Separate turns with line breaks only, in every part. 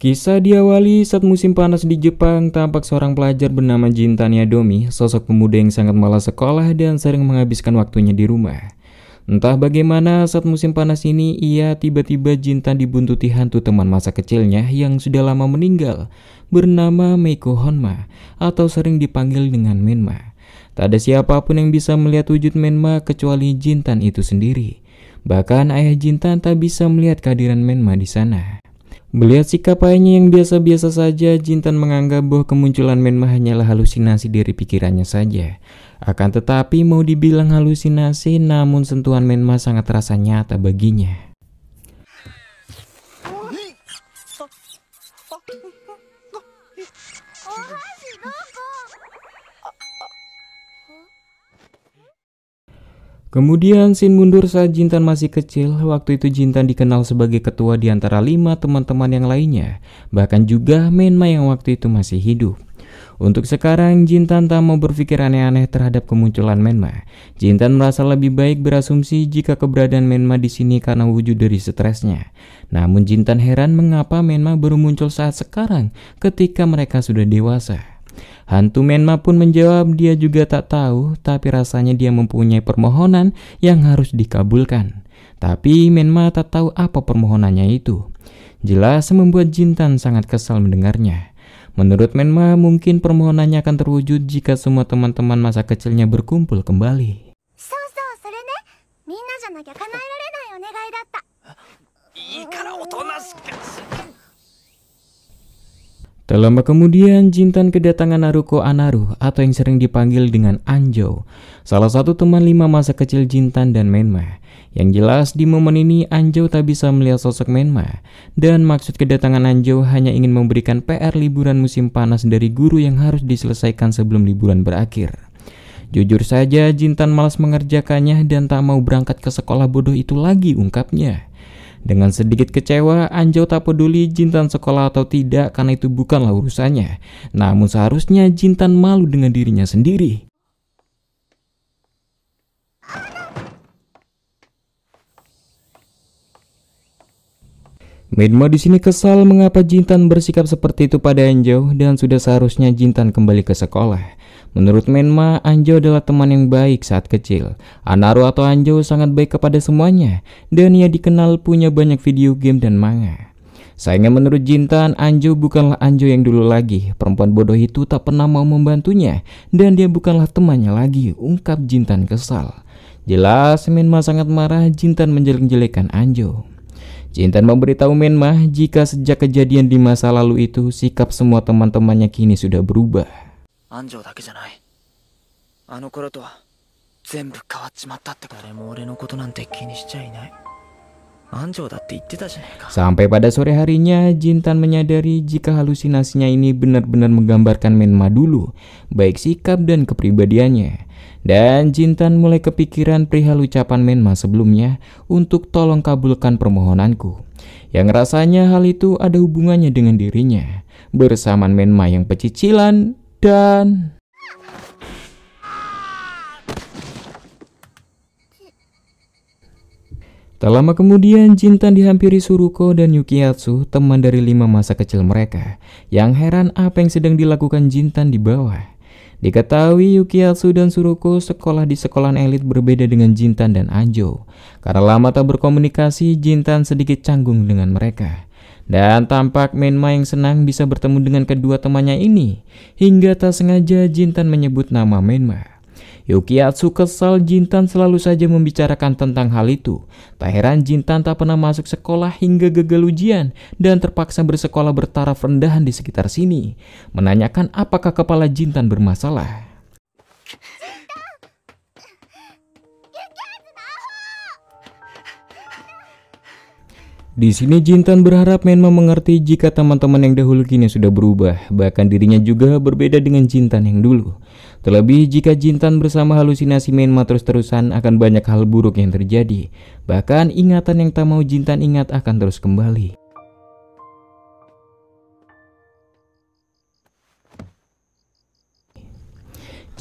Kisah diawali saat musim panas di Jepang. Tampak seorang pelajar bernama Jintan Yadomi, sosok pemuda yang sangat malas sekolah dan sering menghabiskan waktunya di rumah. Entah bagaimana saat musim panas ini, tiba-tiba Jintan dibuntuti hantu teman masa kecilnya yang sudah lama meninggal, bernama Meiko Honma, atau sering dipanggil dengan Menma. Tak ada siapapun yang bisa melihat wujud Menma kecuali Jintan itu sendiri. Bahkan ayah Jintan tak bisa melihat kehadiran Menma di sana. Melihat sikap ayahnya yang biasa-biasa saja, Jintan menganggap bahwa kemunculan Menma hanyalah halusinasi dari pikirannya saja. Akan tetapi mau dibilang halusinasi, namun sentuhan Menma sangat terasa nyata baginya. Kemudian scene mundur saat Jintan masih kecil. Waktu itu Jintan dikenal sebagai ketua di antara 5 teman-teman yang lainnya, bahkan juga Menma yang waktu itu masih hidup. Untuk sekarang Jintan tak mau berpikir aneh-aneh terhadap kemunculan Menma. Jintan merasa lebih baik berasumsi jika keberadaan Menma di sini karena wujud dari stresnya. Namun Jintan heran mengapa Menma baru muncul saat sekarang ketika mereka sudah dewasa. Hantu Menma pun menjawab dia juga tak tahu, tapi rasanya dia mempunyai permohonan yang harus dikabulkan. Tapi Menma tak tahu apa permohonannya itu. Jelas membuat Jintan sangat kesal mendengarnya. Menurut Menma, mungkin permohonannya akan terwujud jika semua teman-teman masa kecilnya berkumpul kembali. Tak lama kemudian, Jintan kedatangan Naruko Anaru atau yang sering dipanggil dengan Anjo, salah satu teman 5 masa kecil Jintan dan Menma. Yang jelas di momen ini Anjo tak bisa melihat sosok Menma, dan maksud kedatangan Anjo hanya ingin memberikan PR liburan musim panas dari guru yang harus diselesaikan sebelum liburan berakhir. Jujur saja Jintan malas mengerjakannya dan tak mau berangkat ke sekolah bodoh itu lagi, ungkapnya. Dengan sedikit kecewa, Anjo tak peduli Jintan sekolah atau tidak karena itu bukanlah urusannya. Namun seharusnya Jintan malu dengan dirinya sendiri. Menma di sini kesal mengapa Jintan bersikap seperti itu pada Anjo dan sudah seharusnya Jintan kembali ke sekolah. Menurut Menma, Anjo adalah teman yang baik saat kecil. Anaru atau Anjo sangat baik kepada semuanya dan ia dikenal punya banyak video game dan manga. Sayangnya menurut Jintan, Anjo bukanlah Anjo yang dulu lagi. Perempuan bodoh itu tak pernah mau membantunya dan dia bukanlah temannya lagi, ungkap Jintan kesal. Jelas Menma sangat marah Jintan menjelek-jelekan Anjo. Jintan memberitahu Menma jika sejak kejadian di masa lalu itu sikap semua teman-temannya kini sudah berubah. Sampai pada sore harinya Jintan menyadari jika halusinasinya ini benar-benar menggambarkan Menma dulu, baik sikap dan kepribadiannya. Dan Jintan mulai kepikiran perihal ucapan Menma sebelumnya untuk tolong kabulkan permohonanku. Yang rasanya hal itu ada hubungannya dengan dirinya, bersamaan Menma yang pecicilan dan... Tak lama kemudian Jintan dihampiri Suruko dan Yukiatsu, teman dari 5 masa kecil mereka, yang heran apa yang sedang dilakukan Jintan di bawah. Diketahui Yukiatsu dan Suruko sekolah di sekolahan elit berbeda dengan Jintan dan Anjo. Karena lama tak berkomunikasi, Jintan sedikit canggung dengan mereka. Dan tampak Menma yang senang bisa bertemu dengan kedua temannya ini. Hingga tak sengaja Jintan menyebut nama Menma. Yukiatsu kesal Jintan selalu saja membicarakan tentang hal itu. Tak heran Jintan tak pernah masuk sekolah hingga gagal ujian dan terpaksa bersekolah bertaraf rendahan di sekitar sini. Menanyakan apakah kepala Jintan bermasalah. Di sini Jintan berharap Menma mengerti jika teman-teman yang dahulu kini sudah berubah, bahkan dirinya juga berbeda dengan Jintan yang dulu. Terlebih jika Jintan bersama halusinasi Menma terus-terusan akan banyak hal buruk yang terjadi. Bahkan ingatan yang tak mau Jintan ingat akan terus kembali.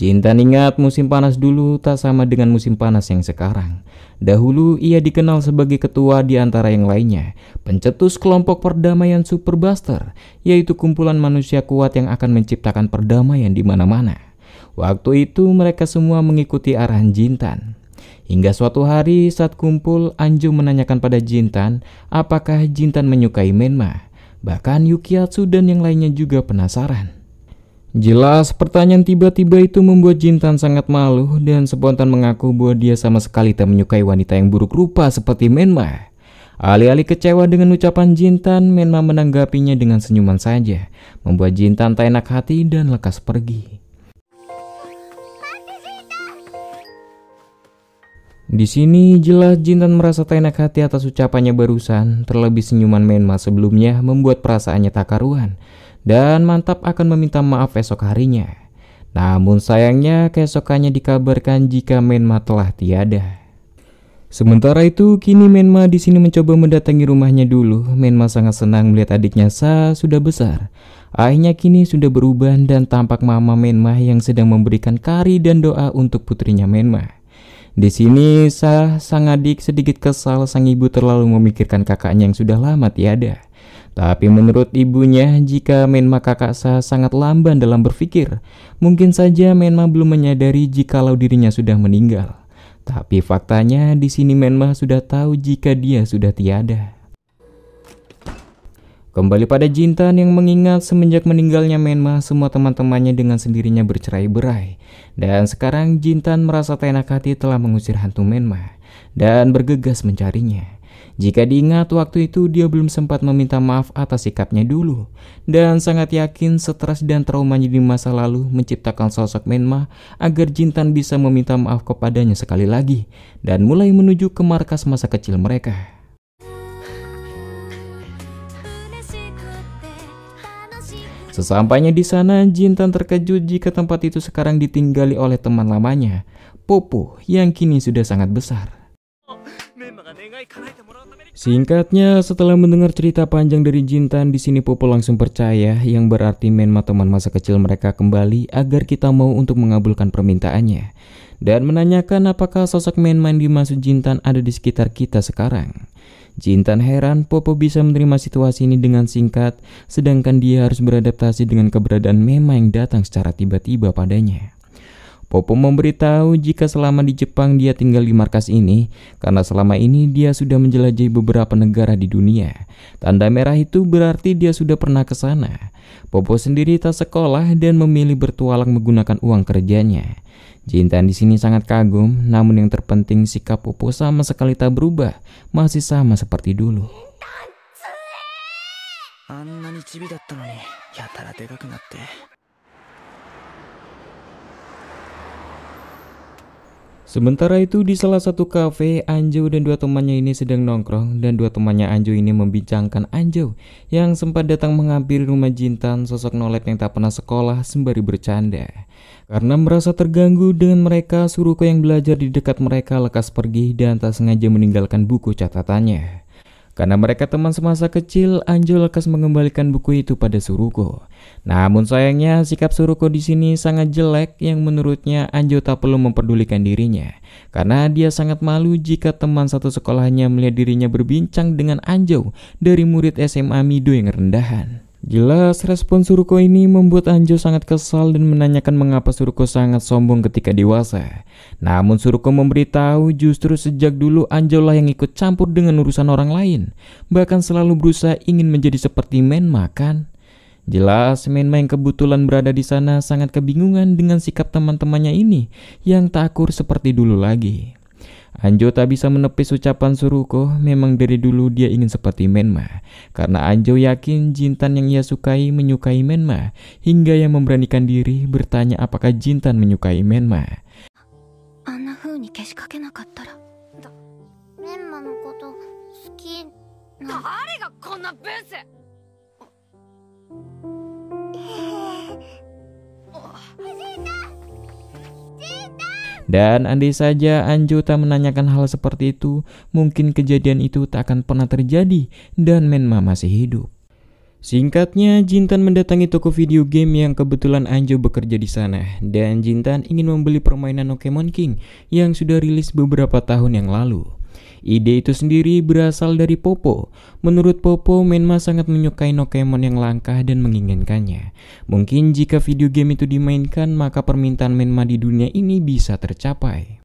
Jintan ingat musim panas dulu tak sama dengan musim panas yang sekarang. Dahulu ia dikenal sebagai ketua di antara yang lainnya, pencetus kelompok perdamaian Super Buster, yaitu kumpulan manusia kuat yang akan menciptakan perdamaian di mana-mana. Waktu itu mereka semua mengikuti arahan Jintan. Hingga suatu hari saat kumpul, Anjo menanyakan pada Jintan apakah Jintan menyukai Menma. Bahkan Yukiatsu dan yang lainnya juga penasaran. Jelas pertanyaan tiba-tiba itu membuat Jintan sangat malu dan spontan mengaku bahwa dia sama sekali tak menyukai wanita yang buruk rupa seperti Menma. Alih-alih kecewa dengan ucapan Jintan, Menma menanggapinya dengan senyuman saja, membuat Jintan tak enak hati dan lekas pergi. Di sini jelas Jintan merasa tak enak hati atas ucapannya barusan, terlebih senyuman Menma sebelumnya membuat perasaannya tak karuan. Dan mantap akan meminta maaf esok harinya. Namun sayangnya keesokannya dikabarkan jika Menma telah tiada. Sementara itu kini Menma di sini mencoba mendatangi rumahnya dulu. Menma sangat senang melihat adiknya Sa sudah besar. Ayahnya kini sudah berubah dan tampak mama Menma yang sedang memberikan kari dan doa untuk putrinya Menma. Di sini Sa sang adik sedikit kesal sang ibu terlalu memikirkan kakaknya yang sudah lama tiada. Tapi menurut ibunya, jika Menma kakak Sa sangat lamban dalam berpikir, mungkin saja Menma belum menyadari jikalau dirinya sudah meninggal. Tapi faktanya di sini Menma sudah tahu jika dia sudah tiada. Kembali pada Jintan yang mengingat semenjak meninggalnya Menma, semua teman-temannya dengan sendirinya bercerai-berai. Dan sekarang Jintan merasa tak enak hati telah mengusir hantu Menma dan bergegas mencarinya. Jika diingat waktu itu dia belum sempat meminta maaf atas sikapnya dulu. Dan sangat yakin stres dan traumanya di masa lalu menciptakan sosok Menma agar Jintan bisa meminta maaf kepadanya sekali lagi. Dan mulai menuju ke markas masa kecil mereka. Sesampainya di sana, Jintan terkejut jika tempat itu sekarang ditinggali oleh teman lamanya, Popo, yang kini sudah sangat besar. Singkatnya, setelah mendengar cerita panjang dari Jintan, di sini Popo langsung percaya, yang berarti Menma teman masa kecil mereka kembali agar kita mau untuk mengabulkan permintaannya, dan menanyakan apakah sosok Menma yang dimaksud Jintan ada di sekitar kita sekarang. Jintan heran Popo bisa menerima situasi ini dengan singkat, sedangkan dia harus beradaptasi dengan keberadaan Menma yang datang secara tiba-tiba padanya. Popo memberitahu jika selama di Jepang dia tinggal di markas ini karena selama ini dia sudah menjelajahi beberapa negara di dunia. Tanda merah itu berarti dia sudah pernah ke sana. Popo sendiri tak sekolah dan memilih bertualang menggunakan uang kerjanya. Jintan di sini sangat kagum, namun yang terpenting sikap Popo sama sekali tak berubah, masih sama seperti dulu. Sementara itu di salah satu kafe, Anjo dan dua temannya ini sedang nongkrong dan dua temannya Anjo ini membincangkan Anjo yang sempat datang menghampiri rumah Jintan, sosok nolep yang tak pernah sekolah sembari bercanda. Karena merasa terganggu dengan mereka, Suruko yang belajar di dekat mereka lekas pergi dan tak sengaja meninggalkan buku catatannya. Karena mereka teman semasa kecil, Anjo lekas mengembalikan buku itu pada Suruko. Namun sayangnya sikap Suruko di sini sangat jelek yang menurutnya Anjo tak perlu memperdulikan dirinya. Karena dia sangat malu jika teman satu sekolahnya melihat dirinya berbincang dengan Anjo dari murid SMA Mido yang rendahan. Jelas respon Suruko ini membuat Anjo sangat kesal dan menanyakan mengapa Suruko sangat sombong ketika dewasa. Namun Suruko memberitahu justru sejak dulu Anjo lah yang ikut campur dengan urusan orang lain. Bahkan selalu berusaha ingin menjadi seperti Menma kan? Jelas Menma yang kebetulan berada di sana sangat kebingungan dengan sikap teman-temannya ini yang tak akur seperti dulu lagi. Anjo tak bisa menepis ucapan Suruko, memang dari dulu dia ingin seperti Menma. Karena Anjo yakin Jintan yang ia sukai menyukai Menma, hingga ia memberanikan diri bertanya apakah Jintan menyukai Menma. Dan andai saja Anjo tak menanyakan hal seperti itu, mungkin kejadian itu tak akan pernah terjadi dan Menma masih hidup. Singkatnya, Jintan mendatangi toko video game yang kebetulan Anjo bekerja di sana, dan Jintan ingin membeli permainan Pokemon King yang sudah rilis beberapa tahun yang lalu. Ide itu sendiri berasal dari Popo. Menurut Popo, Menma sangat menyukai Pokemon yang langka dan menginginkannya. Mungkin jika video game itu dimainkan, maka permintaan Menma di dunia ini bisa tercapai.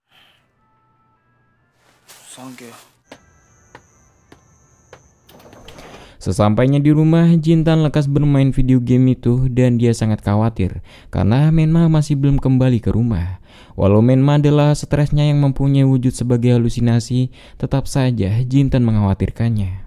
Sesampainya di rumah, Jintan lekas bermain video game itu dan dia sangat khawatir karena Menma masih belum kembali ke rumah. Walau Menma adalah stresnya yang mempunyai wujud sebagai halusinasi, tetap saja Jintan mengkhawatirkannya.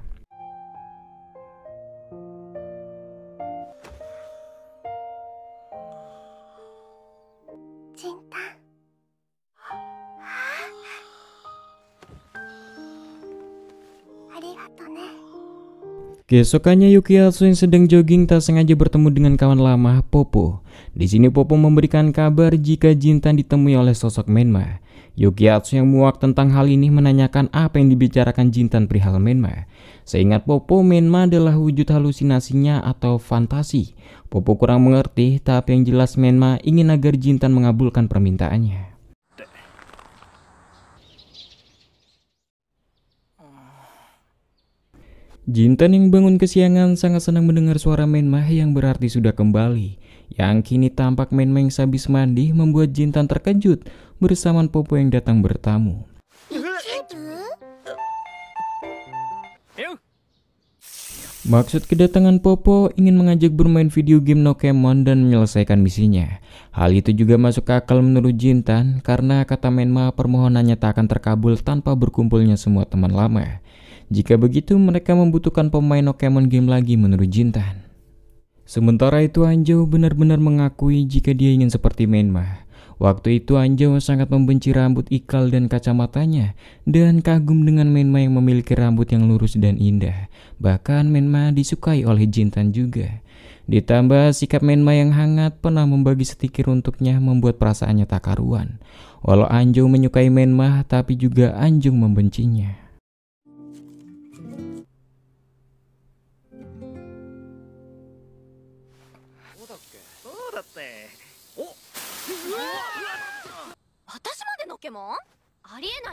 Keesokannya Yukiatsu yang sedang jogging tak sengaja bertemu dengan kawan lama, Popo. Di sini Popo memberikan kabar jika Jintan ditemui oleh sosok Menma. Yukiatsu yang muak tentang hal ini menanyakan apa yang dibicarakan Jintan perihal Menma. Seingat Popo, Menma adalah wujud halusinasinya atau fantasi. Popo kurang mengerti, tapi yang jelas Menma ingin agar Jintan mengabulkan permintaannya. Jintan yang bangun kesiangan sangat senang mendengar suara Menma yang berarti sudah kembali. Yang kini tampak Menma yang sehabis mandi membuat Jintan terkejut bersamaan Popo yang datang bertamu. Maksud kedatangan Popo ingin mengajak bermain video game Pokemon dan menyelesaikan misinya. Hal itu juga masuk akal menurut Jintan karena kata Menma permohonannya tak akan terkabul tanpa berkumpulnya semua teman lama. Jika begitu, mereka membutuhkan pemain Pokemon game lagi menurut Jintan. Sementara itu Anjo benar-benar mengakui jika dia ingin seperti Menma. Waktu itu Anjo sangat membenci rambut ikal dan kacamatanya dan kagum dengan Menma yang memiliki rambut yang lurus dan indah. Bahkan Menma disukai oleh Jintan juga. Ditambah sikap Menma yang hangat pernah membagi stiker untuknya membuat perasaannya tak karuan. Walau Anjo menyukai Menma, tapi juga Anjo membencinya.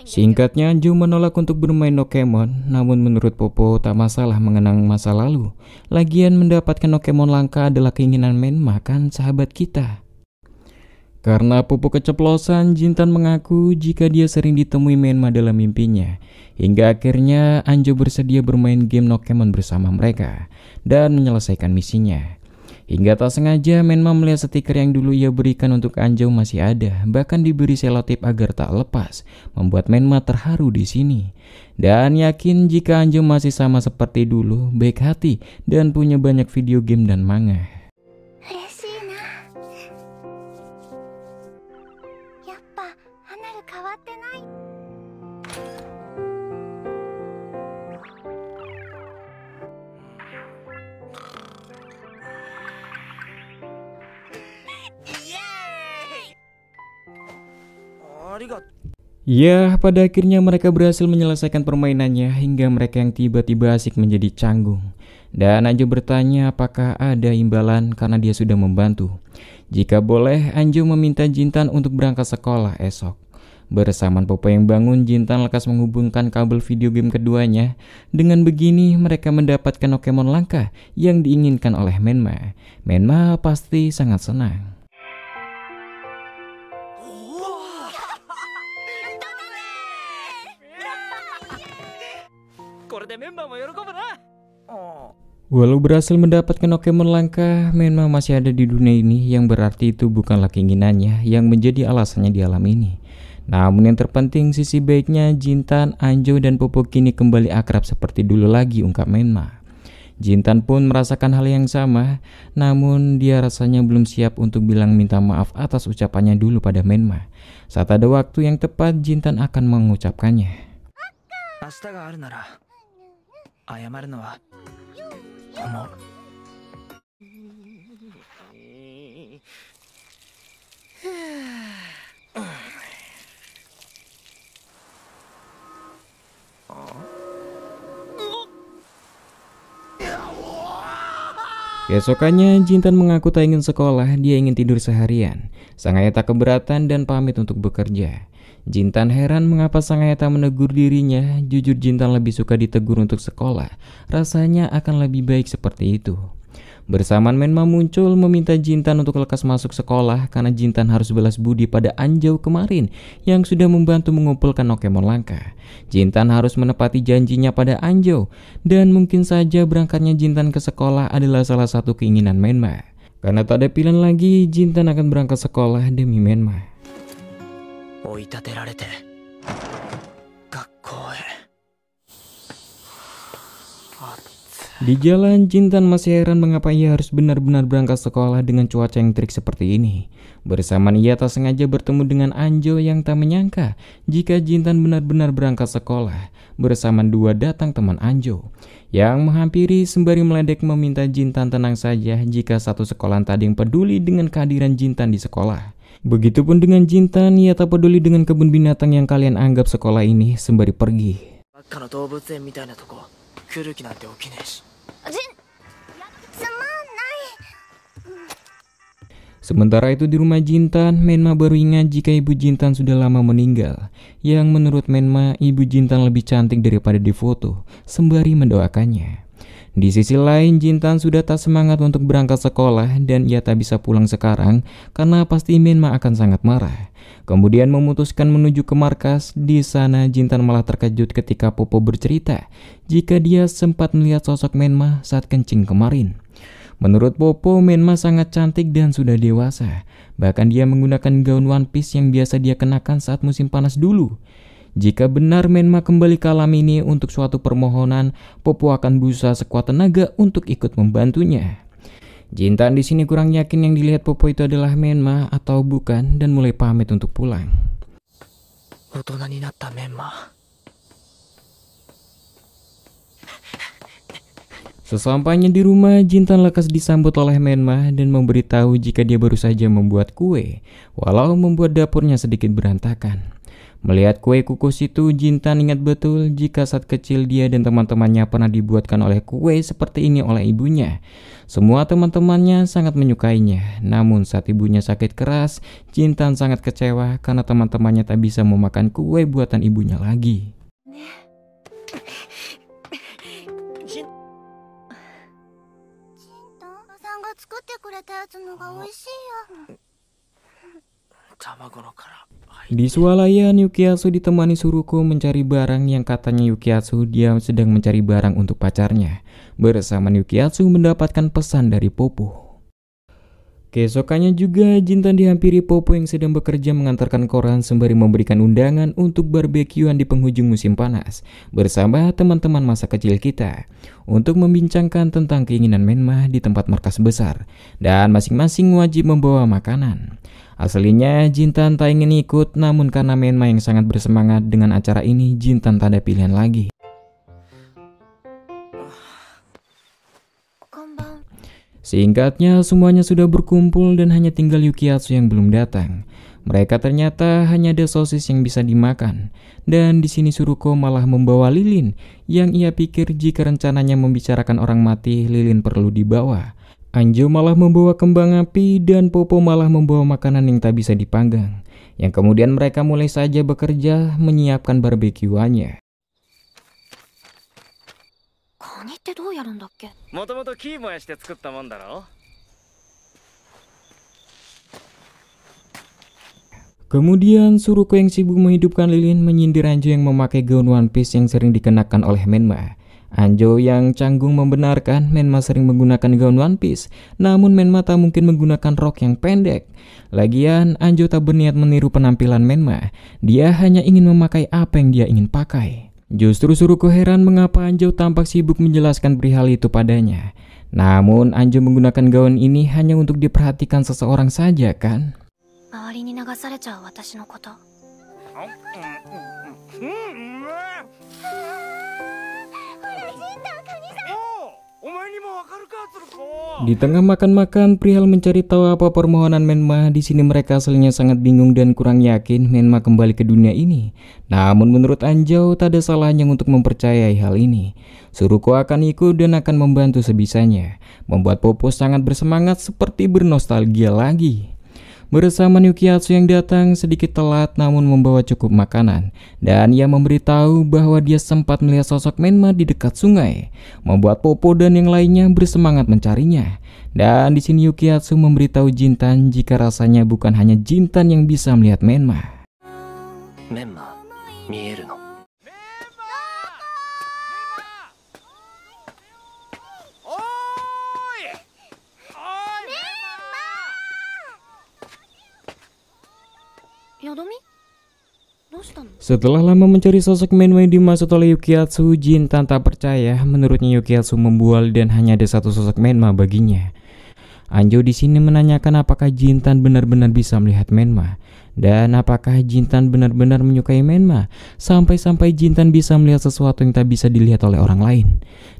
Singkatnya, Anjo menolak untuk bermain Pokemon, namun menurut Popo tak masalah mengenang masa lalu. Lagian mendapatkan Pokemon langka adalah keinginan Menma kan sahabat kita. Karena Popo keceplosan, Jintan mengaku jika dia sering ditemui Menma dalam mimpinya. Hingga akhirnya Anjo bersedia bermain game Pokemon bersama mereka dan menyelesaikan misinya. Hingga tak sengaja Menma melihat stiker yang dulu ia berikan untuk Anjo masih ada, bahkan diberi selotip agar tak lepas, membuat Menma terharu di sini. Dan yakin jika Anjo masih sama seperti dulu, baik hati dan punya banyak video game dan manga. Ya, pada akhirnya mereka berhasil menyelesaikan permainannya hingga mereka yang tiba-tiba asik menjadi canggung. Dan Anjo bertanya apakah ada imbalan karena dia sudah membantu. Jika boleh, Anjo meminta Jintan untuk berangkat sekolah esok. Bersamaan Popo yang bangun, Jintan lekas menghubungkan kabel video game keduanya. Dengan begini, mereka mendapatkan Pokemon langka yang diinginkan oleh Menma. Menma pasti sangat senang. Walau berhasil mendapatkan Pokemon langka, Menma masih ada di dunia ini yang berarti itu bukanlah keinginannya yang menjadi alasannya di alam ini. Namun yang terpenting sisi baiknya Jintan, Anjo, dan Popo kini kembali akrab seperti dulu lagi, ungkap Menma. Jintan pun merasakan hal yang sama, namun dia rasanya belum siap untuk bilang minta maaf atas ucapannya dulu pada Menma. Saat ada waktu yang tepat, Jintan akan mengucapkannya. Keesokannya, Jintan mengaku tak ingin sekolah, dia ingin tidur seharian. Sang ayah tak keberatan dan pamit untuk bekerja. Jintan heran mengapa sang ayah tak menegur dirinya. Jujur Jintan lebih suka ditegur untuk sekolah. Rasanya akan lebih baik seperti itu. Bersamaan Menma muncul meminta Jintan untuk lekas masuk sekolah karena Jintan harus balas budi pada Anjo kemarin yang sudah membantu mengumpulkan Pokemon langka. Jintan harus menepati janjinya pada Anjo dan mungkin saja berangkatnya Jintan ke sekolah adalah salah satu keinginan Menma. Karena tak ada pilihan lagi, Jintan akan berangkat sekolah demi Menma. Di jalan, Jintan masih heran mengapa ia harus benar-benar berangkat sekolah dengan cuaca yang terik seperti ini. Bersamaan ia tak sengaja bertemu dengan Anjo yang tak menyangka jika Jintan benar-benar berangkat sekolah. Bersamaan dua datang teman Anjo yang menghampiri sembari meledek meminta Jintan tenang saja jika satu sekolahan tadi yang peduli dengan kehadiran Jintan di sekolah. Begitupun dengan Jintan, ia tak peduli dengan kebun binatang yang kalian anggap sekolah ini sembari pergi. Sementara itu di rumah Jintan, Menma baru ingat jika ibu Jintan sudah lama meninggal. Yang menurut Menma, ibu Jintan lebih cantik daripada di foto, sembari mendoakannya. Di sisi lain, Jintan sudah tak semangat untuk berangkat sekolah dan ia tak bisa pulang sekarang karena pasti Menma akan sangat marah. Kemudian memutuskan menuju ke markas. Di sana Jintan malah terkejut ketika Popo bercerita jika dia sempat melihat sosok Menma saat kencing kemarin. Menurut Popo, Menma sangat cantik dan sudah dewasa. Bahkan dia menggunakan gaun One Piece yang biasa dia kenakan saat musim panas dulu. Jika benar Menma kembali ke alam ini untuk suatu permohonan, Popo akan berusaha sekuat tenaga untuk ikut membantunya. Jintan di sini kurang yakin yang dilihat Popo itu adalah Menma atau bukan dan mulai pamit untuk pulang. Sesampainya di rumah, Jintan lekas disambut oleh Menma dan memberitahu jika dia baru saja membuat kue, walau membuat dapurnya sedikit berantakan. Melihat kue kukus itu, Jintan ingat betul jika saat kecil dia dan teman-temannya pernah dibuatkan oleh kue seperti ini oleh ibunya. Semua teman-temannya sangat menyukainya, namun saat ibunya sakit keras, Jintan sangat kecewa karena teman-temannya tak bisa memakan kue buatan ibunya lagi. Di swalayan, Yukiatsu ditemani Suruko mencari barang yang katanya Yukiatsu dia sedang mencari barang untuk pacarnya. Bersamaan Yukiatsu mendapatkan pesan dari Popo. Keesokannya juga Jintan dihampiri Popo yang sedang bekerja mengantarkan koran sembari memberikan undangan untuk barbekyuan di penghujung musim panas bersama teman-teman masa kecil kita untuk membincangkan tentang keinginan Menma di tempat markas besar dan masing-masing wajib membawa makanan. Aslinya Jintan tak ingin ikut, namun karena Menma yang sangat bersemangat dengan acara ini, Jintan tak ada pilihan lagi. Singkatnya, semuanya sudah berkumpul dan hanya tinggal Yukiatsu yang belum datang. Mereka ternyata hanya ada sosis yang bisa dimakan. Dan di sini Suruko malah membawa lilin, yang ia pikir jika rencananya membicarakan orang mati, lilin perlu dibawa. Anjo malah membawa kembang api dan Popo malah membawa makanan yang tak bisa dipanggang. Yang kemudian mereka mulai saja bekerja menyiapkan barbekyuannya. Kemudian Suruko yang sibuk menghidupkan lilin menyindir Anjo yang memakai gaun One Piece yang sering dikenakan oleh Menma. Anjo yang canggung membenarkan Menma sering menggunakan gaun One Piece, namun Menma tak mungkin menggunakan rok yang pendek. Lagian Anjo tak berniat meniru penampilan Menma, dia hanya ingin memakai apa yang dia ingin pakai. Justru Suruko heran mengapa Anjo tampak sibuk menjelaskan perihal itu padanya. Namun Anjo menggunakan gaun ini hanya untuk diperhatikan seseorang saja kan? Di tengah makan-makan, perihal mencari tahu apa permohonan Menma, di sini mereka aslinya sangat bingung dan kurang yakin Menma kembali ke dunia ini. Namun menurut Anjou, tak ada salahnya untuk mempercayai hal ini. Suruko akan ikut dan akan membantu sebisanya, membuat Popo sangat bersemangat seperti bernostalgia lagi. Bersama Yukiatsu yang datang sedikit telat namun membawa cukup makanan, dan ia memberitahu bahwa dia sempat melihat sosok Menma di dekat sungai, membuat Popo dan yang lainnya bersemangat mencarinya. Dan di sini Yukiatsu memberitahu Jintan jika rasanya bukan hanya Jintan yang bisa melihat Menma.
Menma, mieru no.
Setelah lama mencari sosok Menma yang dimaksud oleh Yukiatsu, Jintan tak percaya. Menurutnya Yukiatsu membual dan hanya ada satu sosok Menma baginya. Anjou di sini menanyakan apakah Jintan benar-benar bisa melihat Menma, dan apakah Jintan benar-benar menyukai Menma, sampai-sampai Jintan bisa melihat sesuatu yang tak bisa dilihat oleh orang lain.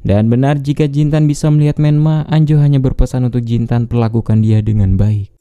Dan benar, jika Jintan bisa melihat Menma, Anjou hanya berpesan untuk Jintan perlakukan dia dengan baik.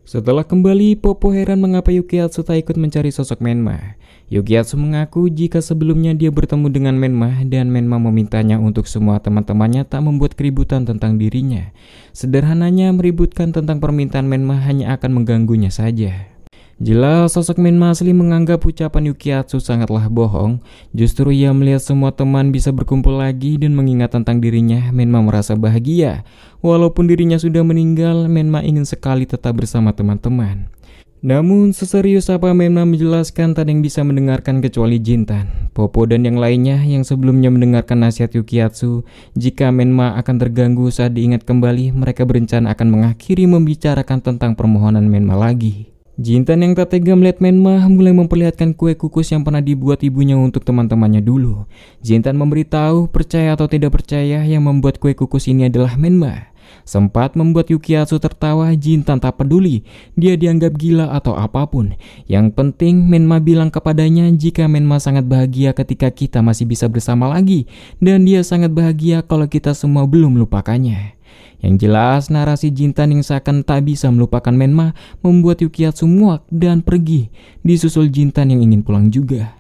Setelah kembali, Popo heran mengapa Yukiatsu tak ikut mencari sosok Menma. Yukiatsu mengaku jika sebelumnya dia bertemu dengan Menma dan Menma memintanya untuk semua teman-temannya tak membuat keributan tentang dirinya. Sederhananya, meributkan tentang permintaan Menma hanya akan mengganggunya saja. Jelas sosok Menma asli menganggap ucapan Yukiatsu sangatlah bohong. Justru ia melihat semua teman bisa berkumpul lagi dan mengingat tentang dirinya, Menma merasa bahagia. Walaupun dirinya sudah meninggal, Menma ingin sekali tetap bersama teman-teman. Namun seserius apa Menma menjelaskan, tak ada yang bisa mendengarkan kecuali Jintan, Popo dan yang lainnya yang sebelumnya mendengarkan nasihat Yukiatsu. Jika Menma akan terganggu saat diingat kembali, mereka berencana akan mengakhiri membicarakan tentang permohonan Menma lagi. Jintan yang tak tega melihat Menma mulai memperlihatkan kue kukus yang pernah dibuat ibunya untuk teman-temannya dulu. Jintan memberitahu percaya atau tidak percaya yang membuat kue kukus ini adalah Menma. Sempat membuat Yukiatsu tertawa. Jintan tak peduli dia dianggap gila atau apapun. Yang penting Menma bilang kepadanya jika Menma sangat bahagia ketika kita masih bisa bersama lagi, dan dia sangat bahagia kalau kita semua belum melupakannya. Yang jelas narasi Jintan yang seakan tak bisa melupakan Menma membuat Yukiatsu muak dan pergi, disusul Jintan yang ingin pulang juga.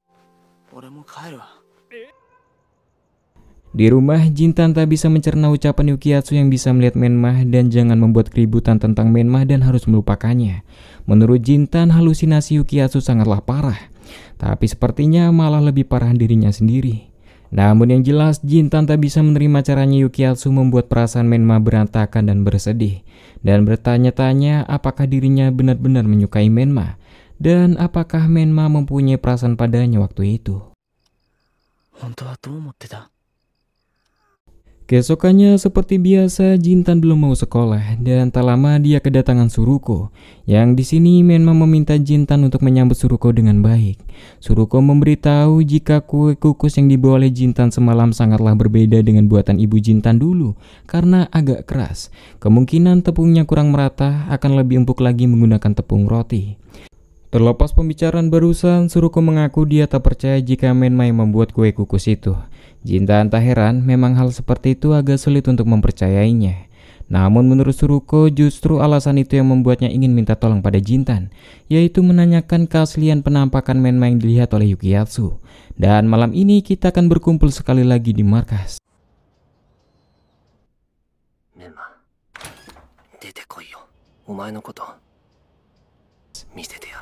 Di rumah, Jintan tak bisa mencerna ucapan Yukiatsu yang bisa melihat Menma dan jangan membuat keributan tentang Menma dan harus melupakannya. Menurut Jintan, halusinasi Yukiatsu sangatlah parah, tapi sepertinya malah lebih parah dirinya sendiri. Namun yang jelas, Jintan tak bisa menerima caranya Yukiatsu membuat perasaan Menma berantakan dan bersedih, dan bertanya-tanya apakah dirinya benar-benar menyukai Menma, dan apakah Menma mempunyai perasaan padanya waktu itu. Keesokannya seperti biasa, Jintan belum mau sekolah dan tak lama dia kedatangan Suruko. Yang di sini Menma meminta Jintan untuk menyambut Suruko dengan baik. Suruko memberitahu jika kue kukus yang dibawa oleh Jintan semalam sangatlah berbeda dengan buatan ibu Jintan dulu karena agak keras. Kemungkinan tepungnya kurang merata, akan lebih empuk lagi menggunakan tepung roti. Terlepas pembicaraan barusan, Suruko mengaku dia tak percaya jika Menma yang membuat kue kukus itu. Jintan tak heran, memang hal seperti itu agak sulit untuk mempercayainya. Namun menurut Suruko, justru alasan itu yang membuatnya ingin minta tolong pada Jintan, yaitu menanyakan keaslian penampakan Menma yang dilihat oleh Yukiatsu. Dan malam ini kita akan berkumpul sekali lagi di markas.
Menma, dete koi yo. Omae no koto.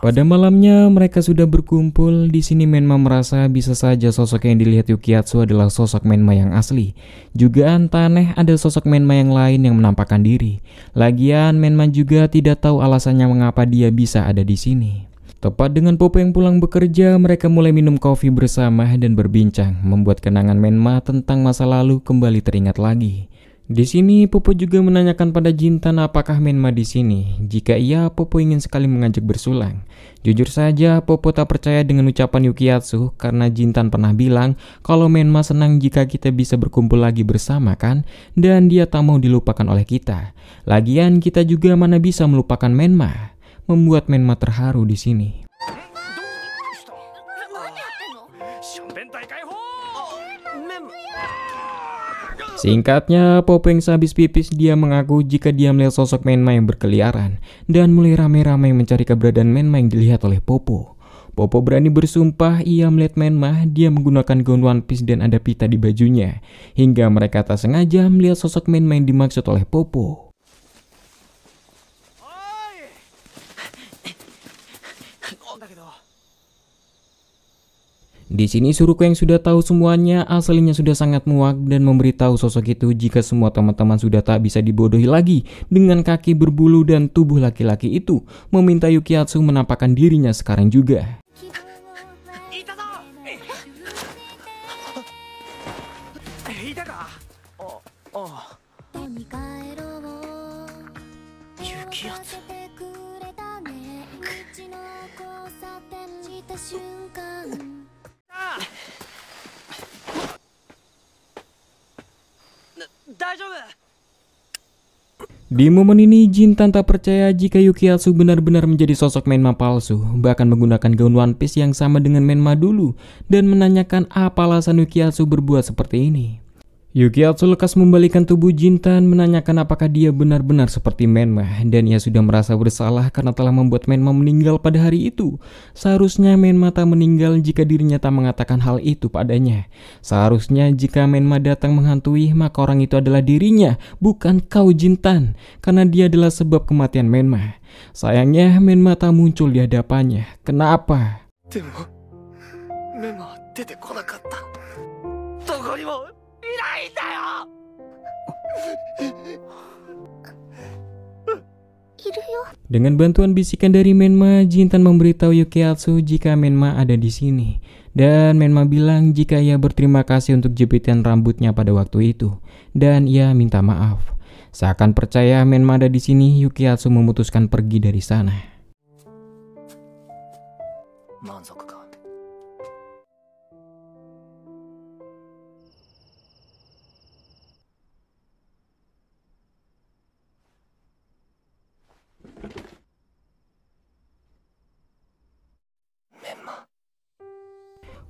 Pada malamnya mereka sudah berkumpul. Di sini Menma merasa bisa saja sosok yang dilihat Yukiatsu adalah sosok Menma yang asli. Juga tak aneh ada sosok Menma yang lain yang menampakkan diri. Lagian Menma juga tidak tahu alasannya mengapa dia bisa ada di sini. Tepat dengan Popo yang pulang bekerja, mereka mulai minum kopi bersama dan berbincang, membuat kenangan Menma tentang masa lalu kembali teringat lagi. Di sini Popo juga menanyakan pada Jintan apakah Menma di sini. Jika iya, Popo ingin sekali mengajak bersulang. Jujur saja, Popo tak percaya dengan ucapan Yukiatsu karena Jintan pernah bilang kalau Menma senang jika kita bisa berkumpul lagi bersama kan, dan dia tak mau dilupakan oleh kita. Lagian kita juga mana bisa melupakan Menma. Membuat Menma terharu di sini. Singkatnya, Popo yang sehabis pipis dia mengaku jika dia melihat sosok Menma yang berkeliaran dan mulai ramai-ramai mencari keberadaan Menma yang dilihat oleh Popo. Popo berani bersumpah ia melihat Menma, dia menggunakan gaun One Piece dan ada pita di bajunya. Hingga mereka tak sengaja melihat sosok Menma yang dimaksud oleh Popo. Di sini Suruko yang sudah tahu semuanya aslinya sudah sangat muak dan memberitahu sosok itu jika semua teman-teman sudah tak bisa dibodohi lagi dengan kaki berbulu dan tubuh laki-laki itu, meminta Yukiatsu menampakkan dirinya sekarang juga. Di momen ini, Jintan tak percaya jika Yukiatsu benar-benar menjadi sosok Menma palsu, bahkan menggunakan gaun One Piece yang sama dengan Menma dulu, dan menanyakan apa alasan Yukiatsu berbuat seperti ini. Yukiatsu lekas membalikan tubuh Jintan, menanyakan apakah dia benar-benar seperti Menma, dan ia sudah merasa bersalah karena telah membuat Menma meninggal pada hari itu. Seharusnya Menma tak meninggal jika dirinya tak mengatakan hal itu padanya. Seharusnya jika Menma datang menghantui, maka orang itu adalah dirinya, bukan kau Jintan, karena dia adalah sebab kematian Menma. Sayangnya Menma tak muncul di hadapannya. Kenapa? Dengan bantuan bisikan dari Menma, Jintan memberitahu Yukiatsu jika Menma ada di sini. Dan Menma bilang jika ia berterima kasih untuk jepitan rambutnya pada waktu itu, dan ia minta maaf. Seakan percaya Menma ada di sini, Yukiatsu memutuskan pergi dari sana.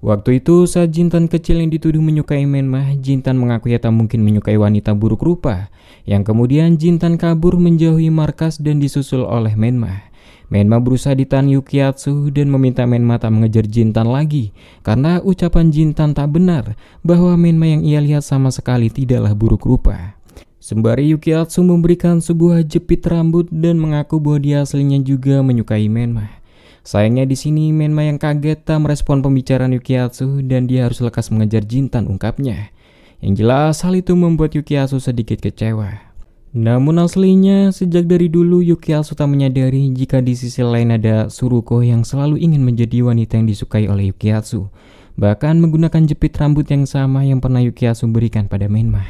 Waktu itu saat Jintan kecil yang dituduh menyukai Menma, Jintan mengaku ia tak mungkin menyukai wanita buruk rupa. Yang kemudian Jintan kabur menjauhi markas dan disusul oleh Menma. Menma berusaha ditahan Yukiatsu dan meminta Menma tak mengejar Jintan lagi, karena ucapan Jintan tak benar bahwa Menma yang ia lihat sama sekali tidaklah buruk rupa. Sembari Yukiatsu memberikan sebuah jepit rambut dan mengaku bahwa dia aslinya juga menyukai Menma. Sayangnya di sini Menma yang kaget tak merespon pembicaraan Yukiatsu dan dia harus lekas mengejar Jintan, ungkapnya. Yang jelas hal itu membuat Yukiatsu sedikit kecewa. Namun aslinya sejak dari dulu Yukiatsu tak menyadari jika di sisi lain ada Suruko yang selalu ingin menjadi wanita yang disukai oleh Yukiatsu. Bahkan menggunakan jepit rambut yang sama yang pernah Yukiatsu berikan pada Menma.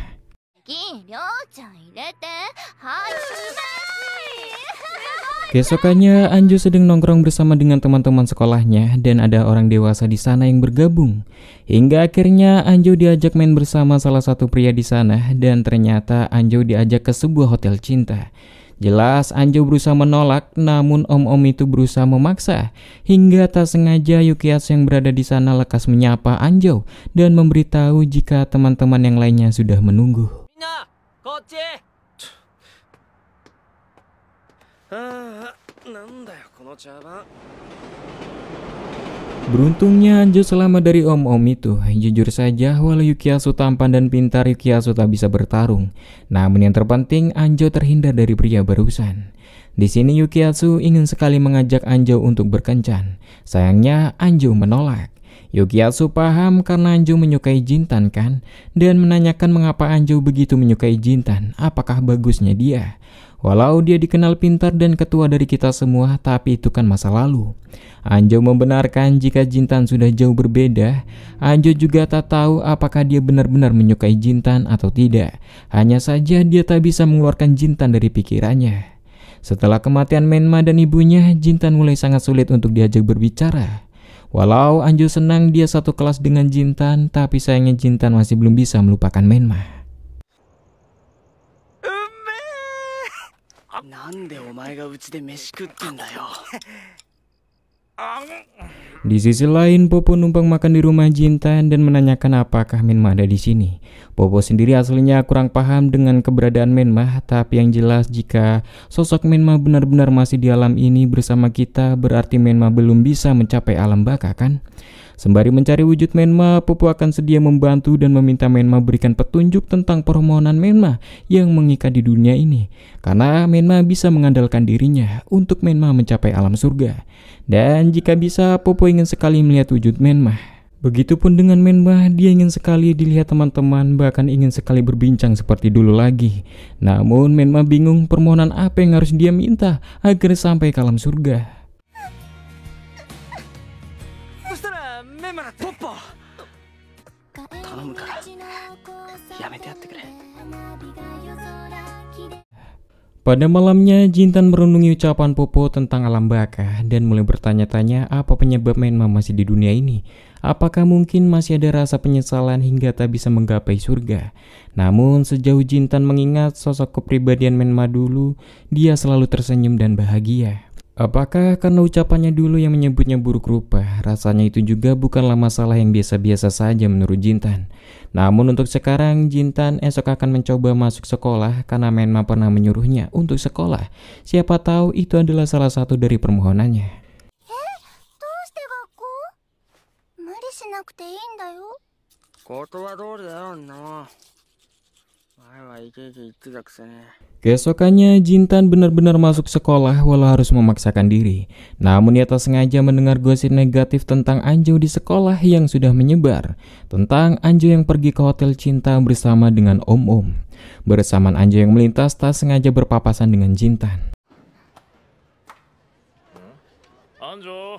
Keesokannya, Anjo sedang nongkrong bersama dengan teman-teman sekolahnya dan ada orang dewasa di sana yang bergabung. Hingga akhirnya Anjo diajak main bersama salah satu pria di sana dan ternyata Anjo diajak ke sebuah hotel cinta. Jelas Anjo berusaha menolak, namun om-om itu berusaha memaksa. Hingga tak sengaja Yukiatsu yang berada di sana lekas menyapa Anjo dan memberitahu jika teman-teman yang lainnya sudah menunggu. Beruntungnya Anjo selamat dari om-om itu. Jujur saja, walau Yukiatsu tampan dan pintar, Yukiatsu tak bisa bertarung. Namun yang terpenting, Anjo terhindar dari pria barusan. Di sini Yukiatsu ingin sekali mengajak Anjo untuk berkencan. Sayangnya Anjo menolak. Yukiatsu paham karena Anjo menyukai Jintan kan, dan menanyakan mengapa Anjo begitu menyukai Jintan, apakah bagusnya dia. Walau dia dikenal pintar dan ketua dari kita semua, tapi itu kan masa lalu. Anjo membenarkan jika Jintan sudah jauh berbeda. Anjo juga tak tahu apakah dia benar-benar menyukai Jintan atau tidak. Hanya saja dia tak bisa mengeluarkan Jintan dari pikirannya. Setelah kematian Menma dan ibunya, Jintan mulai sangat sulit untuk diajak berbicara. Walau Anjo senang dia satu kelas dengan Jintan, tapi sayangnya Jintan masih belum bisa melupakan Menma. Di sisi lain, Popo numpang makan di rumah Jintan dan menanyakan apakah Menma ada di sini. Popo sendiri aslinya kurang paham dengan keberadaan Menma, tapi yang jelas jika sosok Menma benar-benar masih di alam ini bersama kita, berarti Menma belum bisa mencapai alam baka kan? Sembari mencari wujud Menma, Popo akan sedia membantu dan meminta Menma berikan petunjuk tentang permohonan Menma yang mengikat di dunia ini. Karena Menma bisa mengandalkan dirinya untuk Menma mencapai alam surga. Dan jika bisa, Popo ingin sekali melihat wujud Menma. Begitupun dengan Menma, dia ingin sekali dilihat teman-teman, bahkan ingin sekali berbincang seperti dulu lagi. Namun Menma bingung permohonan apa yang harus dia minta agar sampai ke alam surga.
ポッポ頼むからやめてやってくれ
Pada malamnya, Jintan merenungi ucapan Popo tentang alam baka dan mulai bertanya-tanya apa penyebab Menma masih di dunia ini. Apakah mungkin masih ada rasa penyesalan hingga tak bisa menggapai surga? Namun sejauh Jintan mengingat sosok kepribadian Menma dulu, dia selalu tersenyum dan bahagia. Apakah karena ucapannya dulu yang menyebutnya buruk rupa? Rasanya itu juga bukanlah masalah yang biasa-biasa saja menurut Jintan. Namun untuk sekarang, Jintan esok akan mencoba masuk sekolah karena Menma pernah menyuruhnya untuk sekolah. Siapa tahu itu adalah salah satu dari permohonannya.
断通りだよんなもん前はいけいけ言ってたくせに
Keesokannya, Jintan benar-benar masuk sekolah walau harus memaksakan diri. Namun ia tak sengaja mendengar gosip negatif tentang Anjo di sekolah yang sudah menyebar. Tentang Anjo yang pergi ke hotel cinta bersama dengan Om-Om. Bersamaan Anjo yang melintas tak sengaja berpapasan dengan Jintan.
Anjo.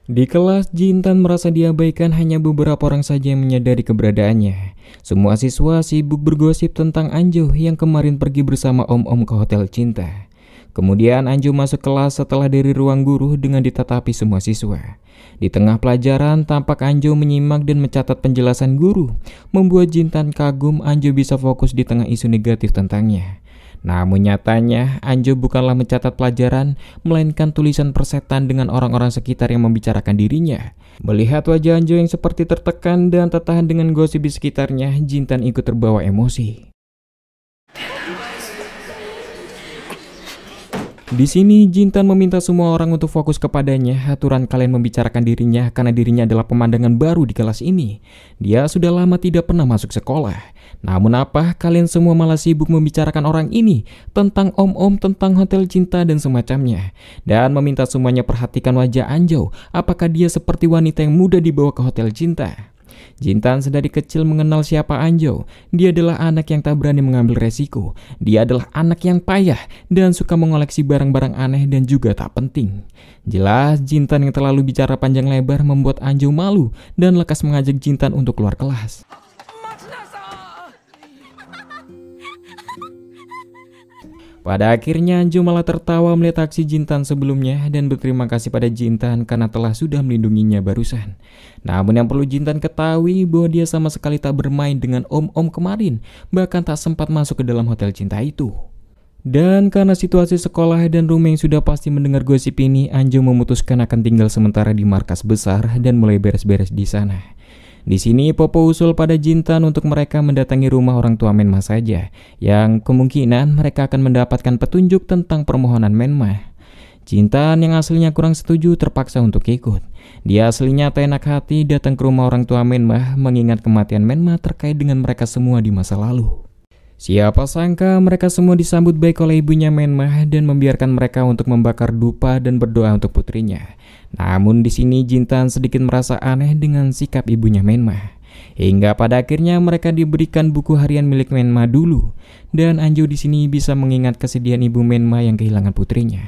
Di kelas, Jintan merasa diabaikan, hanya beberapa orang saja yang menyadari keberadaannya. Semua siswa sibuk bergosip tentang Anjo yang kemarin pergi bersama Om-Om ke hotel cinta. Kemudian Anjo masuk kelas setelah dari ruang guru dengan ditatapi semua siswa. Di tengah pelajaran, tampak Anjo menyimak dan mencatat penjelasan guru. Membuat Jintan kagum Anjo bisa fokus di tengah isu negatif tentangnya. Namun nyatanya, Anjo bukanlah mencatat pelajaran, melainkan tulisan persetan dengan orang-orang sekitar yang membicarakan dirinya. Melihat wajah Anjo yang seperti tertekan dan tak tahan dengan gosip di sekitarnya, Jintan ikut terbawa emosi. Di sini, Jintan meminta semua orang untuk fokus kepadanya. Aturan kalian membicarakan dirinya karena dirinya adalah pemandangan baru di kelas ini. Dia sudah lama tidak pernah masuk sekolah. Namun apa, kalian semua malah sibuk membicarakan orang ini, tentang Om-Om, tentang hotel cinta dan semacamnya. Dan meminta semuanya perhatikan wajah Anjo, apakah dia seperti wanita yang mudah dibawa ke hotel cinta. Jintan sedari kecil mengenal siapa Anjo. Dia adalah anak yang tak berani mengambil resiko. Dia adalah anak yang payah dan suka mengoleksi barang-barang aneh dan juga tak penting. Jelas Jintan yang terlalu bicara panjang lebar membuat Anjo malu dan lekas mengajak Jintan untuk keluar kelas. Pada akhirnya Anjo malah tertawa melihat aksi Jintan sebelumnya dan berterima kasih pada Jintan karena telah sudah melindunginya barusan. Namun yang perlu Jintan ketahui bahwa dia sama sekali tak bermain dengan Om-Om kemarin, bahkan tak sempat masuk ke dalam hotel cinta itu. Dan karena situasi sekolah dan Rumeng sudah pasti mendengar gosip ini, Anjo memutuskan akan tinggal sementara di markas besar dan mulai beres-beres di sana. Di sini Popo usul pada Jintan untuk mereka mendatangi rumah orang tua Menma saja, yang kemungkinan mereka akan mendapatkan petunjuk tentang permohonan Menma. Jintan yang aslinya kurang setuju terpaksa untuk ikut. Dia aslinya tak enak hati datang ke rumah orang tua Menma mengingat kematian Menma terkait dengan mereka semua di masa lalu. Siapa sangka mereka semua disambut baik oleh ibunya Menma dan membiarkan mereka untuk membakar dupa dan berdoa untuk putrinya. Namun di sini Jintan sedikit merasa aneh dengan sikap ibunya Menma. Hingga pada akhirnya mereka diberikan buku harian milik Menma dulu. Dan Anjo di sini bisa mengingat kesedihan ibu Menma yang kehilangan putrinya.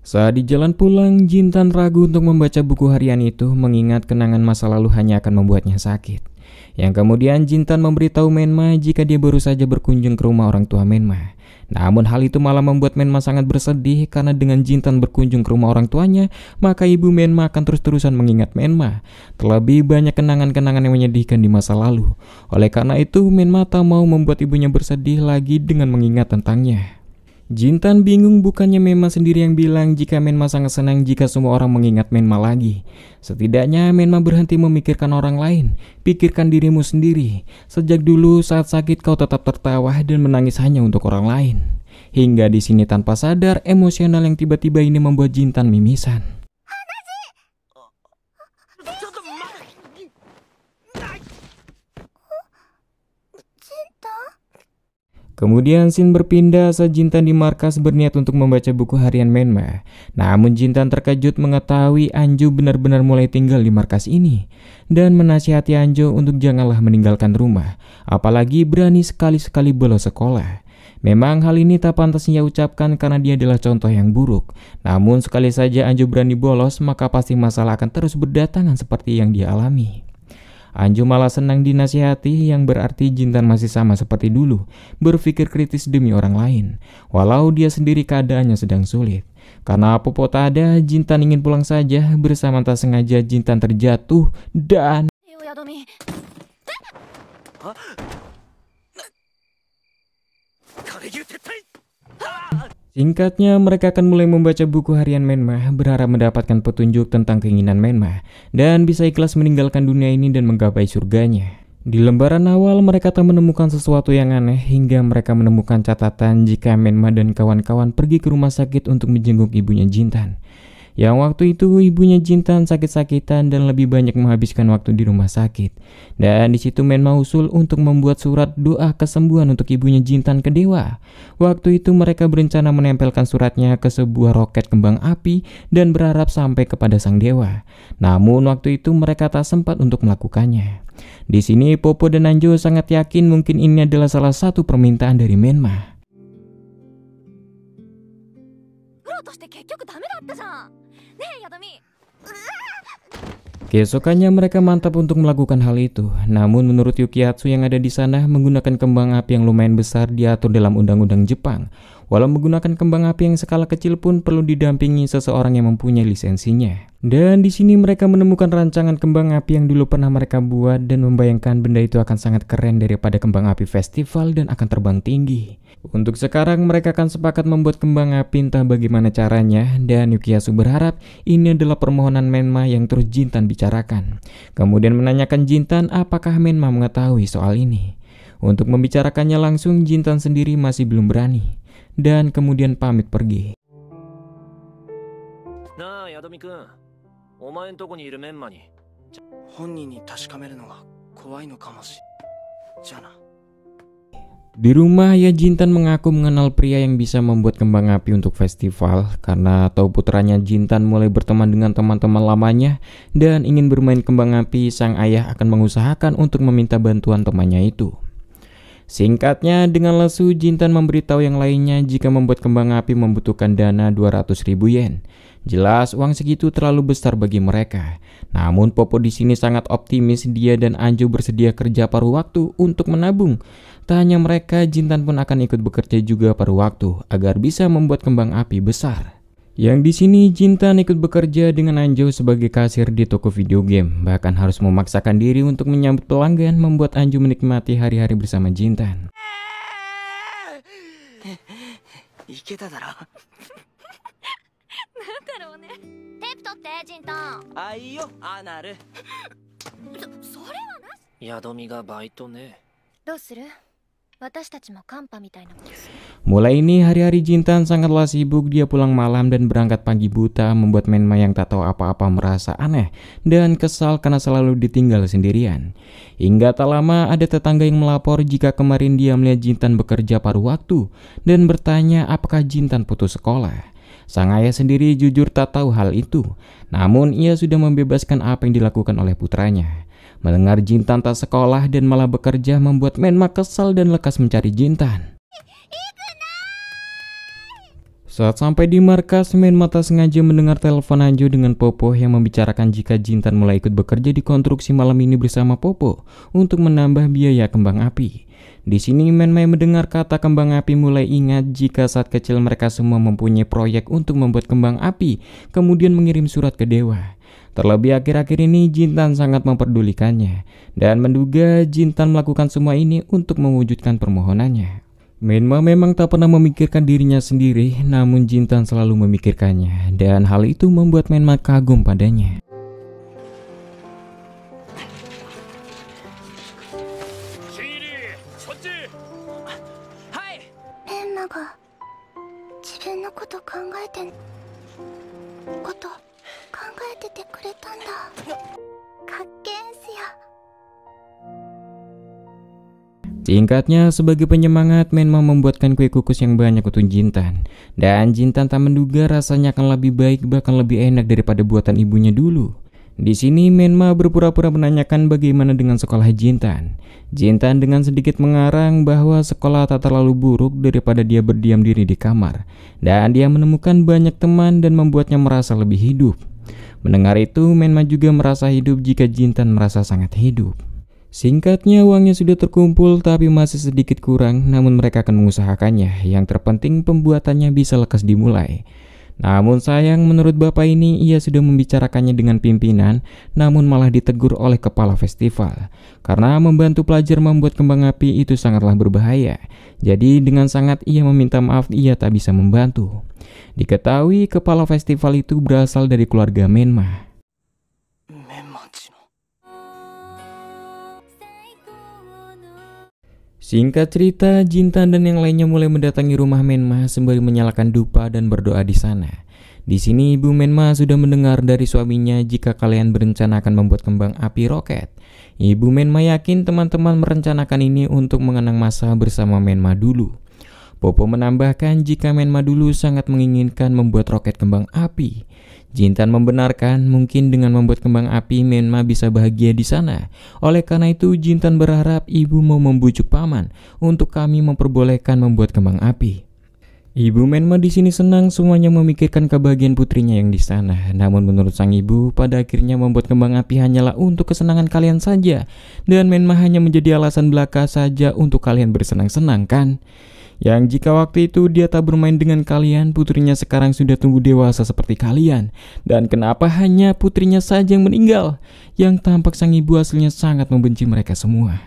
Saat di jalan pulang, Jintan ragu untuk membaca buku harian itu mengingat kenangan masa lalu hanya akan membuatnya sakit. Yang kemudian Jintan memberitahu Menma jika dia baru saja berkunjung ke rumah orang tua Menma. Namun hal itu malah membuat Menma sangat bersedih karena dengan Jintan berkunjung ke rumah orang tuanya, maka ibu Menma akan terus-terusan mengingat Menma. Terlebih banyak kenangan-kenangan yang menyedihkan di masa lalu. Oleh karena itu, Menma tak mau membuat ibunya bersedih lagi dengan mengingat tentangnya. Jintan bingung, bukannya Menma sendiri yang bilang jika Menma sangat senang jika semua orang mengingat Menma lagi. Setidaknya Menma berhenti memikirkan orang lain, pikirkan dirimu sendiri. Sejak dulu saat sakit kau tetap tertawa dan menangis hanya untuk orang lain. Hingga di sini tanpa sadar emosional yang tiba-tiba ini membuat Jintan mimisan. Kemudian scene berpindah saat Jintan di markas berniat untuk membaca buku harian Menma. Namun Jintan terkejut mengetahui Anju benar-benar mulai tinggal di markas ini dan menasihati Anju untuk janganlah meninggalkan rumah, apalagi berani sekali-sekali bolos sekolah. Memang hal ini tak pantas ia ucapkan karena dia adalah contoh yang buruk. Namun sekali saja Anju berani bolos, maka pasti masalah akan terus berdatangan seperti yang dia alami. Anju malah senang dinasihati, yang berarti Jintan masih sama seperti dulu, berpikir kritis demi orang lain, walau dia sendiri keadaannya sedang sulit. Karena Popo tak ada, Jintan ingin pulang saja. Bersama tak sengaja Jintan terjatuh dan... Singkatnya, mereka akan mulai membaca buku harian Menma, berharap mendapatkan petunjuk tentang keinginan Menma, dan bisa ikhlas meninggalkan dunia ini dan menggapai surganya. Di lembaran awal, mereka tak menemukan sesuatu yang aneh, hingga mereka menemukan catatan jika Menma dan kawan-kawan pergi ke rumah sakit untuk menjenguk ibunya Jintan. Yang waktu itu ibunya Jintan sakit-sakitan dan lebih banyak menghabiskan waktu di rumah sakit. Dan di situ Menma usul untuk membuat surat doa kesembuhan untuk ibunya Jintan ke dewa. Waktu itu mereka berencana menempelkan suratnya ke sebuah roket kembang api dan berharap sampai kepada sang dewa. Namun waktu itu mereka tak sempat untuk melakukannya. Di sini Popo dan Anjo sangat yakin mungkin ini adalah salah satu permintaan dari Menma. Keesokannya mereka mantap untuk melakukan hal itu. Namun menurut Yukiatsu yang ada di sana, menggunakan kembang api yang lumayan besar diatur dalam undang-undang Jepang. Walau menggunakan kembang api yang skala kecil pun perlu didampingi seseorang yang mempunyai lisensinya. Dan di sini mereka menemukan rancangan kembang api yang dulu pernah mereka buat dan membayangkan benda itu akan sangat keren daripada kembang api festival dan akan terbang tinggi. Untuk sekarang mereka akan sepakat membuat kembang api, entah bagaimana caranya, dan Yukiatsu berharap ini adalah permohonan Menma yang terus Jintan bicarakan. Kemudian menanyakan Jintan apakah Menma mengetahui soal ini. Untuk membicarakannya langsung, Jintan sendiri masih belum berani. Dan kemudian pamit pergi.
Nah, Yadomi-kun, omaeのとこにいるメンマに本人に確かめるのが怖いのかもしれない。じゃあな。
Di rumah, ya Jintan mengaku mengenal pria yang bisa membuat kembang api untuk festival karena tahu putranya Jintan mulai berteman dengan teman-teman lamanya dan ingin bermain kembang api. Sang ayah akan mengusahakan untuk meminta bantuan temannya itu. Singkatnya, dengan lesu Jintan memberitahu yang lainnya jika membuat kembang api membutuhkan dana 200.000 yen. Jelas uang segitu terlalu besar bagi mereka. Namun Popo di sini sangat optimis, dia dan Anjo bersedia kerja paruh waktu untuk menabung. Tak hanya mereka, Jintan pun akan ikut bekerja juga paruh waktu agar bisa membuat kembang api besar. Yang di sini Jintan ikut bekerja dengan Anjo sebagai kasir di toko video game. Bahkan harus memaksakan diri untuk menyambut pelanggan, membuat Anjo menikmati hari-hari bersama Jintan. Mulai ini hari-hari Jintan sangatlah sibuk. Dia pulang malam dan berangkat pagi buta, membuat Menma yang tak tahu apa-apa merasa aneh dan kesal karena selalu ditinggal sendirian. Hingga tak lama ada tetangga yang melapor jika kemarin dia melihat Jintan bekerja paruh waktu dan bertanya apakah Jintan putus sekolah. Sang ayah sendiri jujur tak tahu hal itu, namun ia sudah membebaskan apa yang dilakukan oleh putranya. Mendengar Jintan tak sekolah dan malah bekerja membuat Menma kesal dan lekas mencari Jintan. Saat sampai di markas, Menma tak sengaja mendengar telepon Anjo dengan Popo yang membicarakan jika Jintan mulai ikut bekerja di konstruksi malam ini bersama Popo untuk menambah biaya kembang api. Di sini Menma mendengar kata kembang api mulai ingat jika saat kecil mereka semua mempunyai proyek untuk membuat kembang api, kemudian mengirim surat ke dewa. Terlebih akhir-akhir ini Jintan sangat memperdulikannya dan menduga Jintan melakukan semua ini untuk mewujudkan permohonannya. Menma memang tak pernah memikirkan dirinya sendiri, namun Jintan selalu memikirkannya, dan hal itu membuat Menma kagum padanya.
メンマが自分のこと考えててくれたんだ。かっけーんすよ。
Singkatnya, sebagai penyemangat, Menma membuatkan kue kukus yang banyak untuk Jintan. Dan Jintan tak menduga rasanya akan lebih baik, bahkan lebih enak daripada buatan ibunya dulu. Di sini Menma berpura-pura menanyakan bagaimana dengan sekolah Jintan. Jintan dengan sedikit mengarang bahwa sekolah tak terlalu buruk daripada dia berdiam diri di kamar. Dan dia menemukan banyak teman dan membuatnya merasa lebih hidup. Mendengar itu, Menma juga merasa hidup jika Jintan merasa sangat hidup. Singkatnya, uangnya sudah terkumpul tapi masih sedikit kurang, namun mereka akan mengusahakannya. Yang terpenting pembuatannya bisa lekas dimulai. Namun sayang, menurut bapak ini ia sudah membicarakannya dengan pimpinan, namun malah ditegur oleh kepala festival. Karena membantu pelajar membuat kembang api itu sangatlah berbahaya. Jadi dengan sangat ia meminta maaf ia tak bisa membantu. Diketahui kepala festival itu berasal dari keluarga Menma. Singkat cerita, Jintan dan yang lainnya mulai mendatangi rumah Menma sembari menyalakan dupa dan berdoa di sana. Di sini ibu Menma sudah mendengar dari suaminya jika kalian berencana akan membuat kembang api roket. Ibu Menma yakin teman-teman merencanakan ini untuk mengenang masa bersama Menma dulu. Popo menambahkan jika Menma dulu sangat menginginkan membuat roket kembang api. Jintan membenarkan mungkin dengan membuat kembang api Menma bisa bahagia di sana. Oleh karena itu Jintan berharap ibu mau membujuk paman untuk kami memperbolehkan membuat kembang api. Ibu Menma di sini senang semuanya memikirkan kebahagiaan putrinya yang di sana. Namun menurut sang ibu, pada akhirnya membuat kembang api hanyalah untuk kesenangan kalian saja. Dan Menma hanya menjadi alasan belaka saja untuk kalian bersenang-senang kan? Yang jika waktu itu dia tak bermain dengan kalian, putrinya sekarang sudah tumbuh dewasa seperti kalian. Dan kenapa hanya putrinya saja yang meninggal? Yang tampak sang ibu aslinya sangat membenci mereka semua.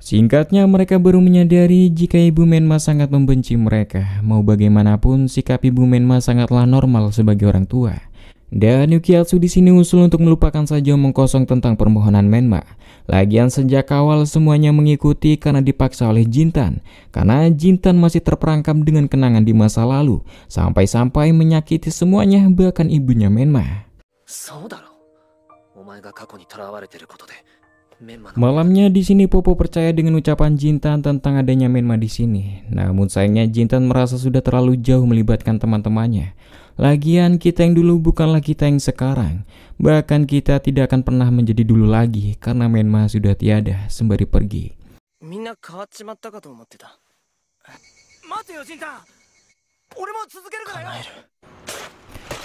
Singkatnya, mereka baru menyadari jika ibu Menma sangat membenci mereka. Mau bagaimanapun, sikap ibu Menma sangatlah normal sebagai orang tua. Dan Yukiatsu di sini usul untuk melupakan saja omong kosong tentang permohonan Menma. Lagian sejak awal semuanya mengikuti karena dipaksa oleh Jintan. Karena Jintan masih terperangkap dengan kenangan di masa lalu, sampai-sampai menyakiti semuanya, bahkan ibunya Menma. Malamnya di sini Popo percaya dengan ucapan Jintan tentang adanya Menma di sini. Namun sayangnya Jintan merasa sudah terlalu jauh melibatkan teman-temannya. Lagian kita yang dulu bukanlah kita yang sekarang. Bahkan kita tidak akan pernah menjadi dulu lagi karena Menma sudah tiada sembari pergi.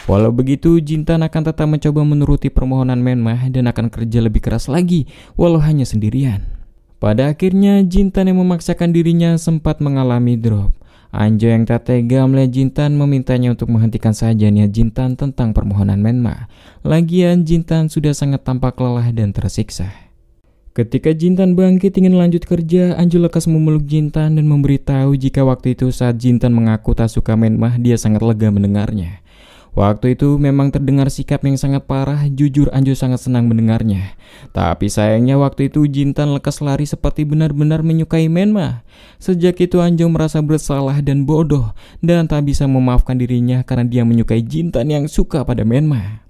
Walau begitu, Jintan akan tetap mencoba menuruti permohonan Menma dan akan kerja lebih keras lagi walau hanya sendirian. Pada akhirnya Jintan yang memaksakan dirinya sempat mengalami drop. Anjo yang tak tega melihat Jintan memintanya untuk menghentikan saja niat Jintan tentang permohonan Menma. Lagian Jintan sudah sangat tampak lelah dan tersiksa. Ketika Jintan bangkit ingin lanjut kerja, Anjo lekas memeluk Jintan dan memberitahu jika waktu itu saat Jintan mengaku tak suka Menma, dia sangat lega mendengarnya. Waktu itu memang terdengar sikap yang sangat parah, jujur Anjo sangat senang mendengarnya. Tapi sayangnya waktu itu Jintan lekas lari seperti benar-benar menyukai Menma. Sejak itu Anjo merasa bersalah dan bodoh dan tak bisa memaafkan dirinya karena dia menyukai Jintan yang suka pada Menma.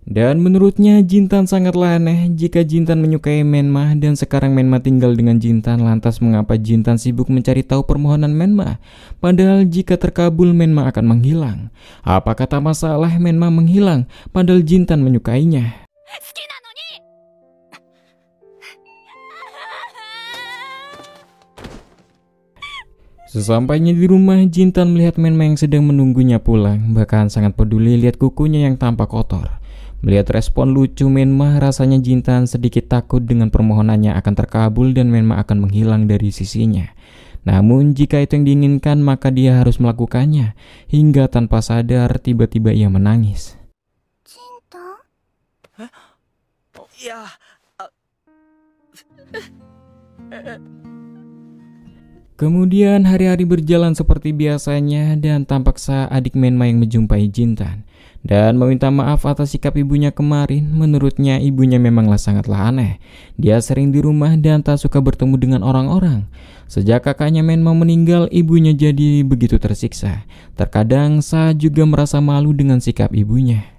Dan menurutnya Jintan sangatlah aneh jika Jintan menyukai Menma dan sekarang Menma tinggal dengan Jintan, lantas mengapa Jintan sibuk mencari tahu permohonan Menma? Padahal jika terkabul Menma akan menghilang. Apa kata masalah Menma menghilang padahal Jintan menyukainya? Sesampainya di rumah, Jintan melihat Menma yang sedang menunggunya pulang, bahkan sangat peduli lihat kukunya yang tampak kotor. Melihat respon lucu Menma, rasanya Jintan sedikit takut dengan permohonannya akan terkabul dan Menma akan menghilang dari sisinya. Namun jika itu yang diinginkan maka dia harus melakukannya. Hingga tanpa sadar tiba-tiba ia menangis.
いや、
Kemudian hari-hari berjalan seperti biasanya dan tampak adik Menma yang menjumpai Jintan dan meminta maaf atas sikap ibunya kemarin. Menurutnya ibunya memanglah sangatlah aneh. Dia sering di rumah dan tak suka bertemu dengan orang-orang. Sejak kakaknya Menma meninggal, ibunya jadi begitu tersiksa. Terkadang Sa juga merasa malu dengan sikap ibunya.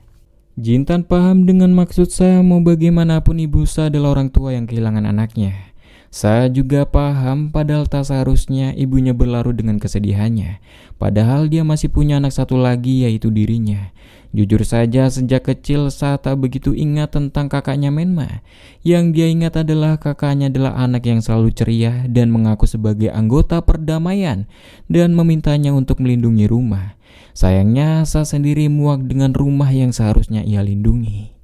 Jintan paham dengan maksud Sa, mau bagaimanapun ibu Sa adalah orang tua yang kehilangan anaknya. Sa juga paham padahal tak seharusnya ibunya berlarut dengan kesedihannya. Padahal dia masih punya anak satu lagi, yaitu dirinya. Jujur saja sejak kecil Sa tak begitu ingat tentang kakaknya Menma. Yang dia ingat adalah kakaknya adalah anak yang selalu ceria dan mengaku sebagai anggota perdamaian dan memintanya untuk melindungi rumah. Sayangnya Sa sendiri muak dengan rumah yang seharusnya ia lindungi.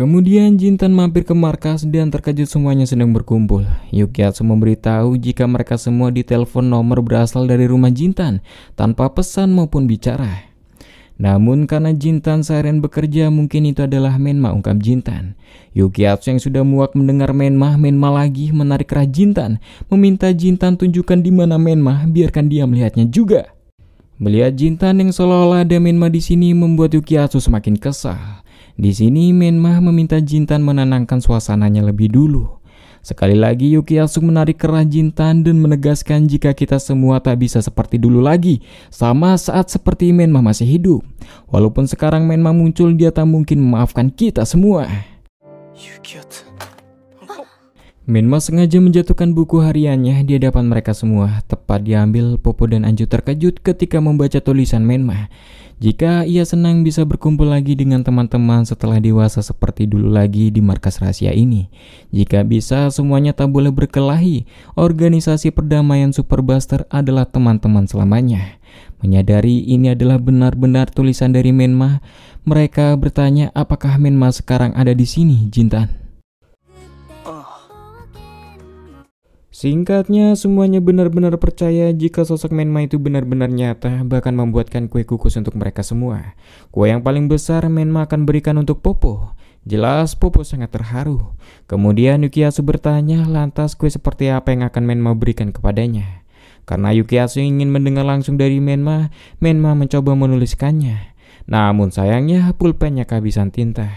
Kemudian Jintan mampir ke markas dan terkejut semuanya sedang berkumpul. Yukiatsu memberitahu jika mereka semua ditelepon nomor berasal dari rumah Jintan tanpa pesan maupun bicara. Namun karena Jintan seharian bekerja, mungkin itu adalah Menma, ungkap Jintan. Yukiatsu yang sudah muak mendengar Menma lagi menarik kerah Jintan, meminta Jintan tunjukkan di mana Menma, biarkan dia melihatnya juga. Melihat Jintan yang seolah-olah ada Menma di sini membuat Yukiatsu semakin kesal. Di sini Menma meminta Jintan menenangkan suasananya lebih dulu. Sekali lagi Yukiatsu menarik kerah Jintan dan menegaskan jika kita semua tak bisa seperti dulu lagi, sama saat seperti Menma masih hidup. Walaupun sekarang Menma muncul, dia tak mungkin memaafkan kita semua. Menma sengaja menjatuhkan buku hariannya di hadapan mereka semua. Tepat diambil, Popo dan Anju terkejut ketika membaca tulisan Menma. Jika ia senang bisa berkumpul lagi dengan teman-teman setelah dewasa seperti dulu lagi di markas rahasia ini. Jika bisa semuanya tak boleh berkelahi. Organisasi perdamaian Super Buster adalah teman-teman selamanya. Menyadari ini adalah benar-benar tulisan dari Menma, mereka bertanya apakah Menma sekarang ada di sini, Jintan. Singkatnya, semuanya benar-benar percaya jika sosok Menma itu benar-benar nyata, bahkan membuatkan kue kukus untuk mereka semua. Kue yang paling besar Menma akan berikan untuk Popo. Jelas Popo sangat terharu. Kemudian Yukiatsu bertanya, lantas kue seperti apa yang akan Menma berikan kepadanya? Karena Yukiatsu ingin mendengar langsung dari Menma, Menma mencoba menuliskannya. Namun sayangnya pulpennya kehabisan tinta.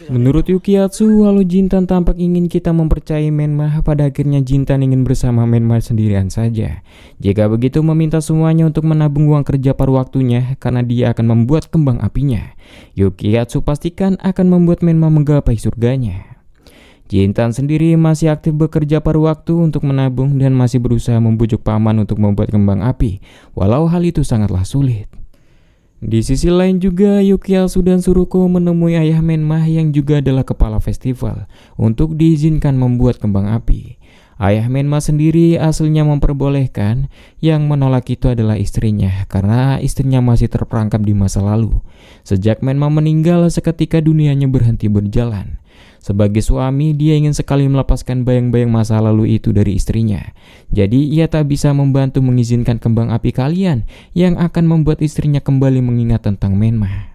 Menurut Yukiatsu, walau Jintan tampak ingin kita mempercayai Menma, pada akhirnya Jintan ingin bersama Menma sendirian saja. Jika begitu meminta semuanya untuk menabung uang kerja paruh waktunya karena dia akan membuat kembang apinya. Yukiatsu pastikan akan membuat Menma menggapai surganya. Jintan sendiri masih aktif bekerja paruh waktu untuk menabung dan masih berusaha membujuk paman untuk membuat kembang api, walau hal itu sangatlah sulit. Di sisi lain juga Yukiatsu dan Suruko menemui ayah Menma yang juga adalah kepala festival untuk diizinkan membuat kembang api. Ayah Menma sendiri aslinya memperbolehkan, yang menolak itu adalah istrinya karena istrinya masih terperangkap di masa lalu. Sejak Menma meninggal, seketika dunianya berhenti berjalan. Sebagai suami, dia ingin sekali melepaskan bayang-bayang masa lalu itu dari istrinya. Jadi ia tak bisa membantu mengizinkan kembang api kalian yang akan membuat istrinya kembali mengingat tentang Menma.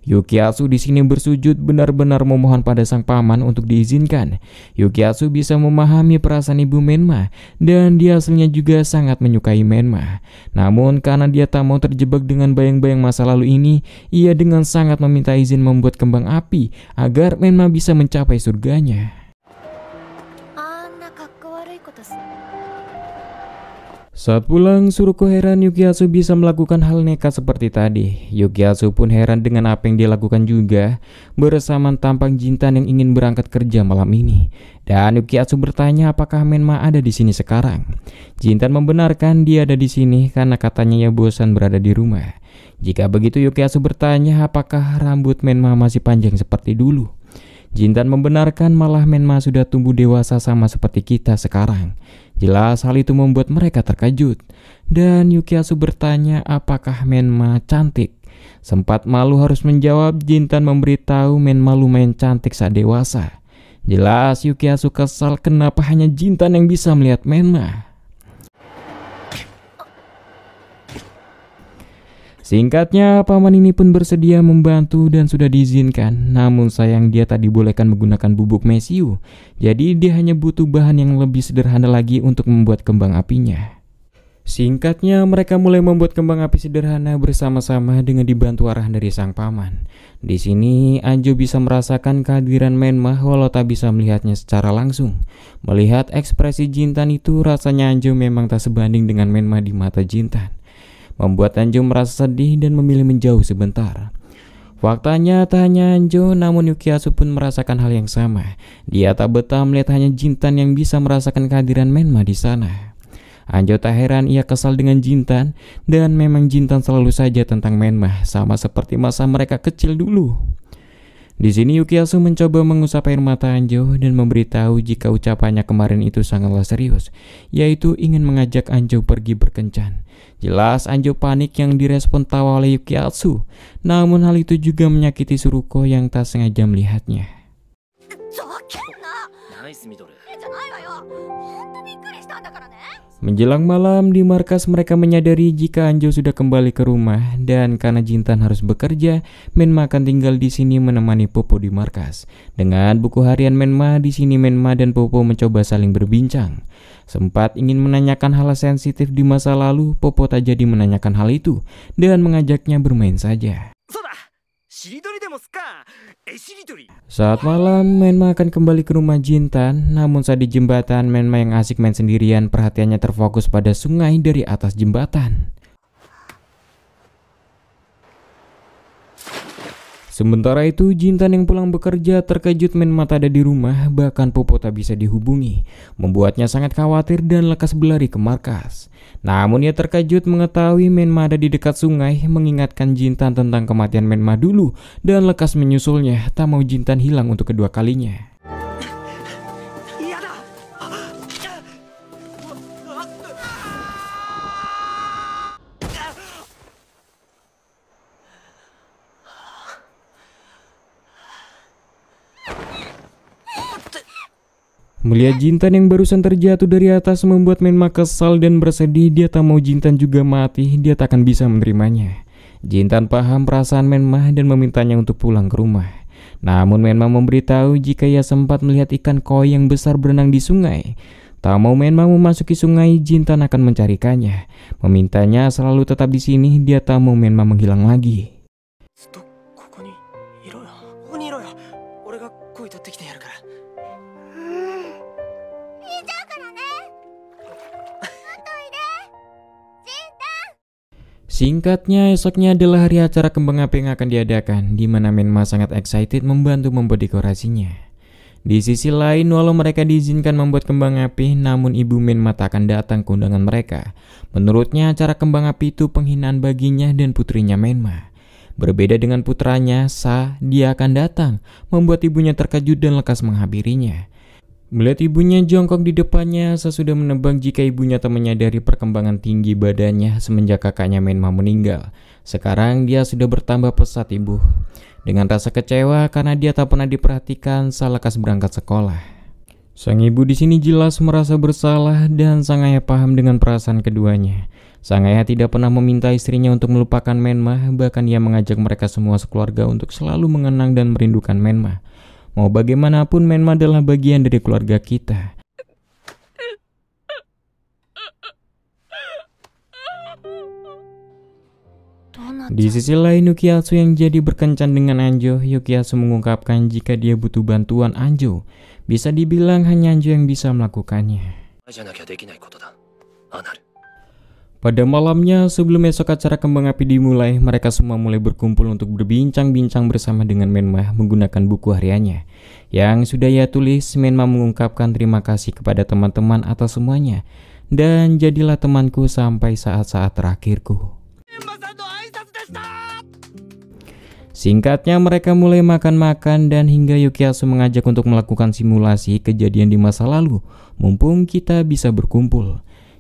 Yukiatsu di sini bersujud benar-benar memohon pada sang paman untuk diizinkan. Yukiatsu bisa memahami perasaan ibu Menma dan dia aslinya juga sangat menyukai Menma. Namun karena dia tak mau terjebak dengan bayang-bayang masa lalu ini, ia dengan sangat meminta izin membuat kembang api agar Menma bisa mencapai surganya. Saat pulang, Suruko heran Yukiatsu bisa melakukan hal nekat seperti tadi. Yukiatsu pun heran dengan apa yang dia lakukan juga. Bersamaan tampak Jintan yang ingin berangkat kerja malam ini. Dan Yukiatsu bertanya apakah Menma ada di sini sekarang. Jintan membenarkan dia ada di sini karena katanya ia bosan berada di rumah. Jika begitu Yukiatsu bertanya apakah rambut Menma masih panjang seperti dulu. Jintan membenarkan malah Menma sudah tumbuh dewasa sama seperti kita sekarang. Jelas hal itu membuat mereka terkejut. Dan Yukiatsu bertanya apakah Menma cantik. Sempat malu harus menjawab, Jintan memberitahu Menma lumayan cantik saat dewasa. Jelas Yukiatsu kesal kenapa hanya Jintan yang bisa melihat Menma. Singkatnya, paman ini pun bersedia membantu dan sudah diizinkan. Namun sayang dia tak dibolehkan menggunakan bubuk mesiu. Jadi dia hanya butuh bahan yang lebih sederhana lagi untuk membuat kembang apinya. Singkatnya, mereka mulai membuat kembang api sederhana bersama-sama dengan dibantu arahan dari sang paman. Di sini, Anjo bisa merasakan kehadiran Menma walau tak bisa melihatnya secara langsung. Melihat ekspresi Jintan itu, rasanya Anjo memang tak sebanding dengan Menma di mata Jintan. Membuat Anjo merasa sedih dan memilih menjauh sebentar. Faktanya tak hanya Anjo, namun Yukiasu pun merasakan hal yang sama. Dia tak betah melihat hanya Jintan yang bisa merasakan kehadiran Menma di sana. Anjo tak heran ia kesal dengan Jintan, dan memang Jintan selalu saja tentang Menma, sama seperti masa mereka kecil dulu. Di sini Yukiasu mencoba mengusap air mata Anjo dan memberitahu jika ucapannya kemarin itu sangatlah serius, yaitu ingin mengajak Anjo pergi berkencan. Jelas Anjo panik yang direspon tawa oleh Yukiasu, namun hal itu juga menyakiti Suruko yang tak sengaja melihatnya. Menjelang malam di markas, mereka menyadari jika Anjo sudah kembali ke rumah, dan karena Jintan harus bekerja, Menma akan tinggal di sini menemani Popo di markas. Dengan buku harian Menma, di sini Menma dan Popo mencoba saling berbincang. Sempat ingin menanyakan hal sensitif di masa lalu, Popo tak jadi menanyakan hal itu dan mengajaknya bermain saja. Saat malam, Menma akan kembali ke rumah Jintan. Namun saat di jembatan, Menma yang asik main sendirian, perhatiannya terfokus pada sungai dari atas jembatan. Sementara itu, Jintan yang pulang bekerja terkejut Menma tak ada di rumah, bahkan Popo tak bisa dihubungi, membuatnya sangat khawatir dan lekas berlari ke markas. Namun ia terkejut mengetahui Menma ada di dekat sungai, mengingatkan Jintan tentang kematian Menma dulu dan lekas menyusulnya, tak mau Jintan hilang untuk kedua kalinya. Melihat Jintan yang barusan terjatuh dari atas membuat Menma kesal dan bersedih. Dia tak mau Jintan juga mati, dia tak akan bisa menerimanya. Jintan paham perasaan Menma dan memintanya untuk pulang ke rumah. Namun Menma memberitahu jika ia sempat melihat ikan koi yang besar berenang di sungai. Tak mau Menma memasuki sungai, Jintan akan mencarikannya. Memintanya selalu tetap di sini, dia tak mau Menma menghilang lagi. Singkatnya, esoknya adalah hari acara kembang api yang akan diadakan, di mana Menma sangat excited membantu membuat dekorasinya. Di sisi lain, walau mereka diizinkan membuat kembang api, namun ibu Menma tak akan datang ke undangan mereka. Menurutnya, acara kembang api itu penghinaan baginya dan putrinya Menma. Berbeda dengan putranya, Sa, dia akan datang, membuat ibunya terkejut dan lekas menghampirinya. Melihat ibunya jongkok di depannya, Sa sudah menebak jika ibunya tak menyadari perkembangan tinggi badannya semenjak kakaknya Menma meninggal. Sekarang dia sudah bertambah pesat ibu. Dengan rasa kecewa karena dia tak pernah diperhatikan, Sa lekas berangkat sekolah. Sang ibu di sini jelas merasa bersalah dan sang ayah paham dengan perasaan keduanya. Sang ayah tidak pernah meminta istrinya untuk melupakan Menma, bahkan ia mengajak mereka semua sekeluarga untuk selalu mengenang dan merindukan Menma. Mau bagaimanapun Menma adalah bagian dari keluarga kita. Di sisi lain, Yukiasu yang jadi berkencan dengan Anjo. Yukiasu mengungkapkan jika dia butuh bantuan Anjo. Bisa dibilang hanya Anjo yang bisa melakukannya. Pada malamnya, sebelum esok acara kembang api dimulai, mereka semua mulai berkumpul untuk berbincang-bincang bersama dengan Menma menggunakan buku hariannya. Yang sudah ia tulis, Menma mengungkapkan terima kasih kepada teman-teman atas semuanya. Dan jadilah temanku sampai saat-saat terakhirku. Singkatnya, mereka mulai makan-makan dan hingga Yukiasu mengajak untuk melakukan simulasi kejadian di masa lalu, mumpung kita bisa berkumpul.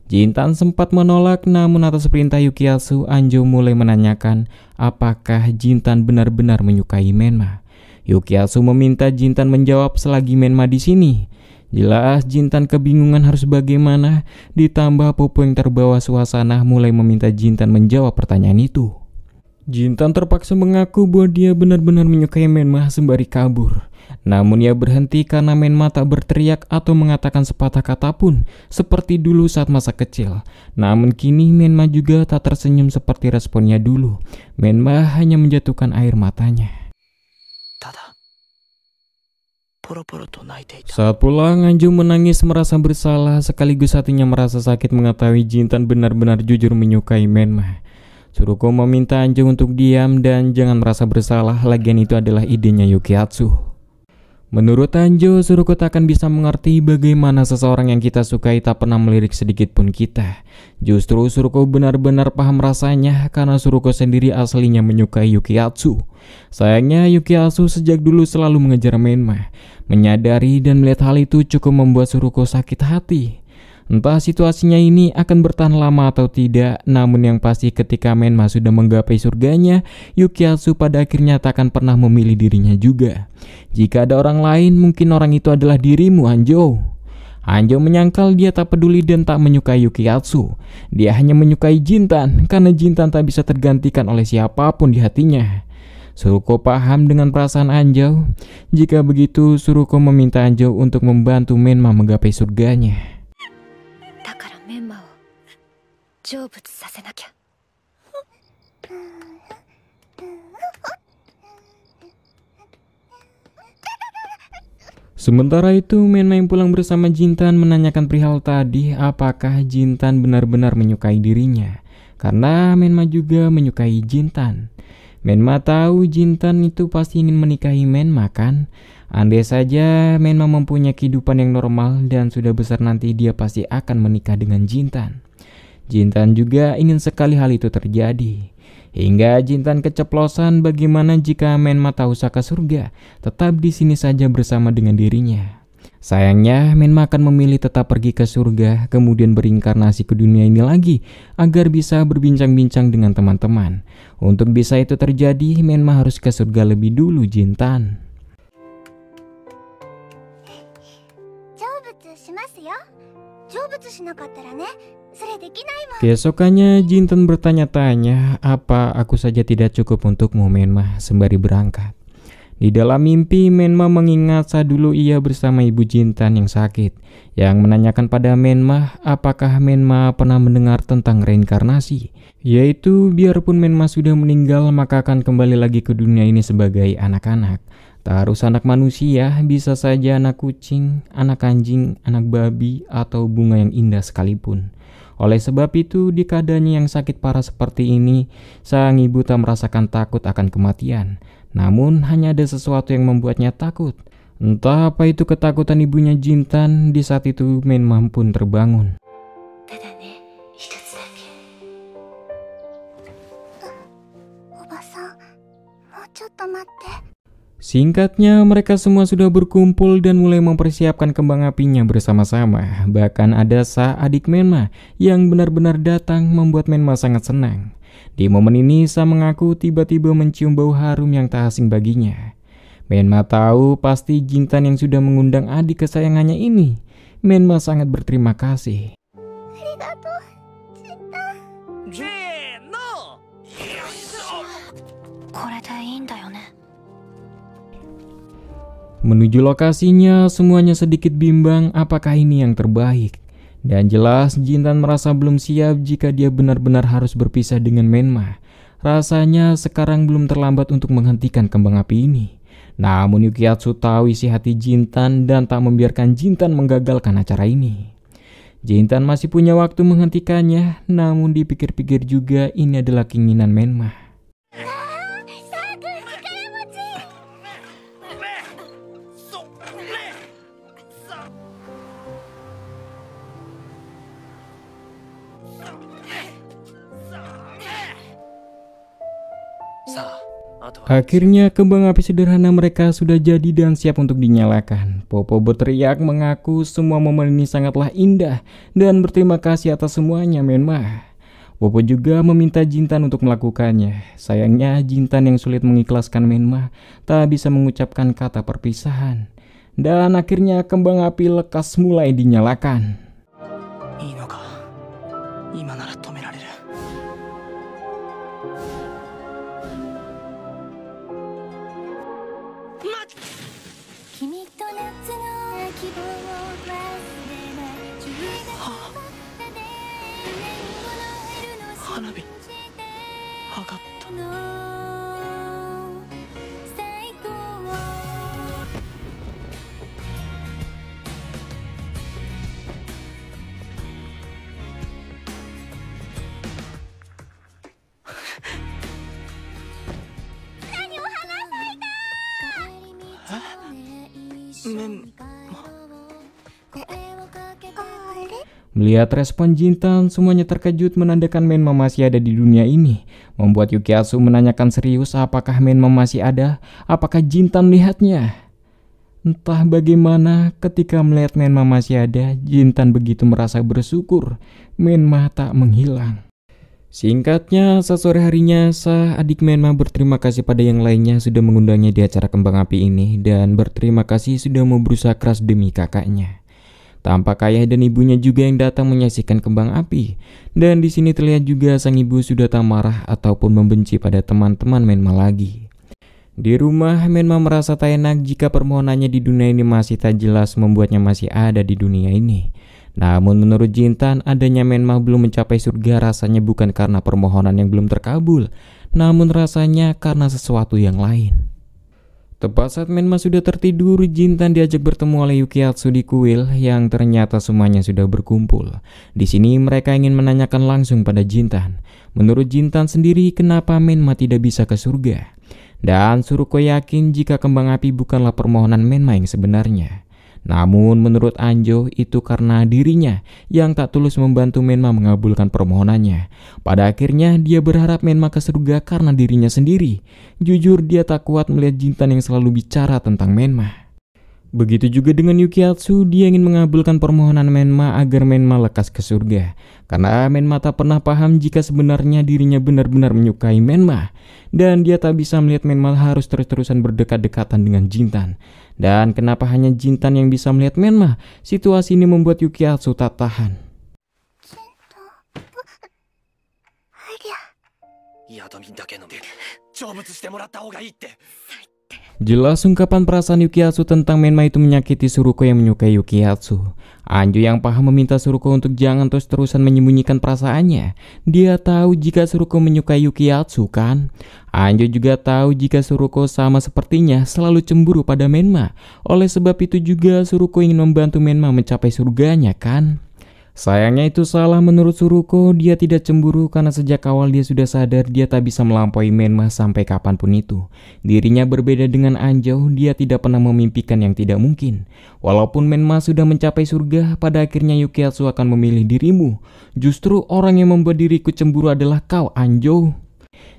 Jintan sempat menolak, namun atas perintah Yukiasu, Anjo mulai menanyakan apakah Jintan benar-benar menyukai Menma. Yukiasu meminta Jintan menjawab selagi Menma di sini. Jelas Jintan kebingungan harus bagaimana, ditambah Popo yang terbawa suasana mulai meminta Jintan menjawab pertanyaan itu. Jintan terpaksa mengaku bahwa dia benar-benar menyukai Menma sembari kabur. Namun ia berhenti karena Menma tak berteriak atau mengatakan sepatah kata pun seperti dulu saat masa kecil. Namun kini Menma juga tak tersenyum seperti responnya dulu. Menma hanya menjatuhkan air matanya. Saat pulang, Anjo menangis merasa bersalah sekaligus hatinya merasa sakit mengetahui Jintan benar-benar jujur menyukai Menma. Suruko meminta Anjo untuk diam dan jangan merasa bersalah, lagian itu adalah idenya Yukiatsu. Menurut Anjo, Suruko tak akan bisa mengerti bagaimana seseorang yang kita sukai tak pernah melirik sedikit pun kita. Justru Suruko benar-benar paham rasanya karena Suruko sendiri aslinya menyukai Yukiatsu. Sayangnya Yukiatsu sejak dulu selalu mengejar Menma. Menyadari dan melihat hal itu cukup membuat Suruko sakit hati. Entah situasinya ini akan bertahan lama atau tidak, namun yang pasti ketika Menma sudah menggapai surganya, Yukiatsu pada akhirnya tak akan pernah memilih dirinya juga. Jika ada orang lain, mungkin orang itu adalah dirimu, Anjo. Anjo menyangkal dia tak peduli dan tak menyukai Yukiatsu. Dia hanya menyukai Jintan, karena Jintan tak bisa tergantikan oleh siapapun di hatinya. Suruko paham dengan perasaan Anjo. Jika begitu, Suruko meminta Anjo untuk membantu Menma menggapai surganya. Sementara itu, Menma yang pulang bersama Jintan menanyakan perihal tadi, apakah Jintan benar-benar menyukai dirinya. Karena Menma juga menyukai Jintan. Menma tahu Jintan itu pasti ingin menikahi Menma kan? Andai saja Menma mempunyai kehidupan yang normal dan sudah besar nanti dia pasti akan menikah dengan Jintan. Jintan juga ingin sekali hal itu terjadi. Hingga Jintan keceplosan bagaimana jika Menma tak usah ke surga, tetap di sini saja bersama dengan dirinya. Sayangnya Menma akan memilih tetap pergi ke surga, kemudian berinkarnasi ke dunia ini lagi, agar bisa berbincang-bincang dengan teman-teman. Untuk bisa itu terjadi, Menma harus ke surga lebih dulu, Jintan. Keesokannya Jintan bertanya-tanya, apa aku saja tidak cukup untukmu, Menma, sembari berangkat. Di dalam mimpi, Menma mengingat saat dulu ia bersama ibu Jintan yang sakit, yang menanyakan pada Menma apakah Menma pernah mendengar tentang reinkarnasi, yaitu biarpun Menma sudah meninggal maka akan kembali lagi ke dunia ini sebagai anak-anak. Tak harus anak manusia, bisa saja anak kucing, anak anjing, anak babi, atau bunga yang indah sekalipun. Oleh sebab itu, di keadaannya yang sakit parah seperti ini, sang ibu tak merasakan takut akan kematian. Namun, hanya ada sesuatu yang membuatnya takut. Entah apa itu ketakutan ibunya Jintan. Di saat itu, Menma pun terbangun. Singkatnya, mereka semua sudah berkumpul dan mulai mempersiapkan kembang apinya bersama-sama. Bahkan ada Sa, adik Menma, yang benar-benar datang membuat Menma sangat senang. Di momen ini, Sa mengaku tiba-tiba mencium bau harum yang tak asing baginya. Menma tahu pasti Jintan yang sudah mengundang adik kesayangannya ini. Menma sangat berterima kasih. Menuju lokasinya, semuanya sedikit bimbang apakah ini yang terbaik. Dan jelas Jintan merasa belum siap jika dia benar-benar harus berpisah dengan Menma. Rasanya sekarang belum terlambat untuk menghentikan kembang api ini. Namun Yukiatsu tahu isi hati Jintan dan tak membiarkan Jintan menggagalkan acara ini. Jintan masih punya waktu menghentikannya, namun dipikir-pikir juga ini adalah keinginan Menma. Akhirnya kembang api sederhana mereka sudah jadi dan siap untuk dinyalakan. Popo berteriak mengaku semua momen ini sangatlah indah dan berterima kasih atas semuanya, Menma. Popo juga meminta Jintan untuk melakukannya. Sayangnya Jintan yang sulit mengikhlaskan Menma tak bisa mengucapkan kata perpisahan. Dan akhirnya kembang api lekas mulai dinyalakan. Melihat respon Jintan, semuanya terkejut menandakan Menma masih ada di dunia ini. Membuat Yukiatsu menanyakan serius apakah Menma masih ada, apakah Jintan melihatnya. Entah bagaimana ketika melihat Menma masih ada, Jintan begitu merasa bersyukur Menma tak menghilang. Singkatnya, sesore harinya adik Menma berterima kasih pada yang lainnya sudah mengundangnya di acara kembang api ini dan berterima kasih sudah mau berusaha keras demi kakaknya. Tampak ayah dan ibunya juga yang datang menyaksikan kembang api. Dan di sini terlihat juga sang ibu sudah tak marah ataupun membenci pada teman-teman Menma lagi. Di rumah, Menma merasa tak enak jika permohonannya di dunia ini masih tak jelas membuatnya masih ada di dunia ini. Namun menurut Jintan, adanya Menma belum mencapai surga rasanya bukan karena permohonan yang belum terkabul, namun rasanya karena sesuatu yang lain. Tepat saat Menma sudah tertidur, Jintan diajak bertemu oleh Yukiatsu di kuil yang ternyata semuanya sudah berkumpul. Di sini mereka ingin menanyakan langsung pada Jintan. Menurut Jintan sendiri, kenapa Menma tidak bisa ke surga? Dan Suruko yakin jika kembang api bukanlah permohonan Menma yang sebenarnya. Namun menurut Anjo itu karena dirinya yang tak tulus membantu Menma mengabulkan permohonannya. Pada akhirnya dia berharap Menma ke surga karena dirinya sendiri. Jujur dia tak kuat melihat Jintan yang selalu bicara tentang Menma. Begitu juga dengan Yukiatsu, dia ingin mengabulkan permohonan Menma agar Menma lekas ke surga. Karena Menma tak pernah paham jika sebenarnya dirinya benar-benar menyukai Menma. Dan dia tak bisa melihat Menma harus terus-terusan berdekat-dekatan dengan Jintan. Dan kenapa hanya Jintan yang bisa melihat Menma? Situasi ini membuat Yukiatsu tak tahan. Jelas ungkapan perasaan Yukiatsu tentang Menma itu menyakiti Suruko yang menyukai Yukiatsu. Anjo yang paham meminta Suruko untuk jangan terus-terusan menyembunyikan perasaannya. Dia tahu jika Suruko menyukai Yukiatsu kan? Anjo juga tahu jika Suruko sama sepertinya selalu cemburu pada Menma. Oleh sebab itu juga Suruko ingin membantu Menma mencapai surganya kan? Sayangnya itu salah menurut Suruko, dia tidak cemburu karena sejak awal dia sudah sadar dia tak bisa melampaui Menma sampai kapanpun itu. Dirinya berbeda dengan Anjo, dia tidak pernah memimpikan yang tidak mungkin. Walaupun Menma sudah mencapai surga, pada akhirnya Yukiatsu akan memilih dirimu. Justru orang yang membuat diriku cemburu adalah kau, Anjo.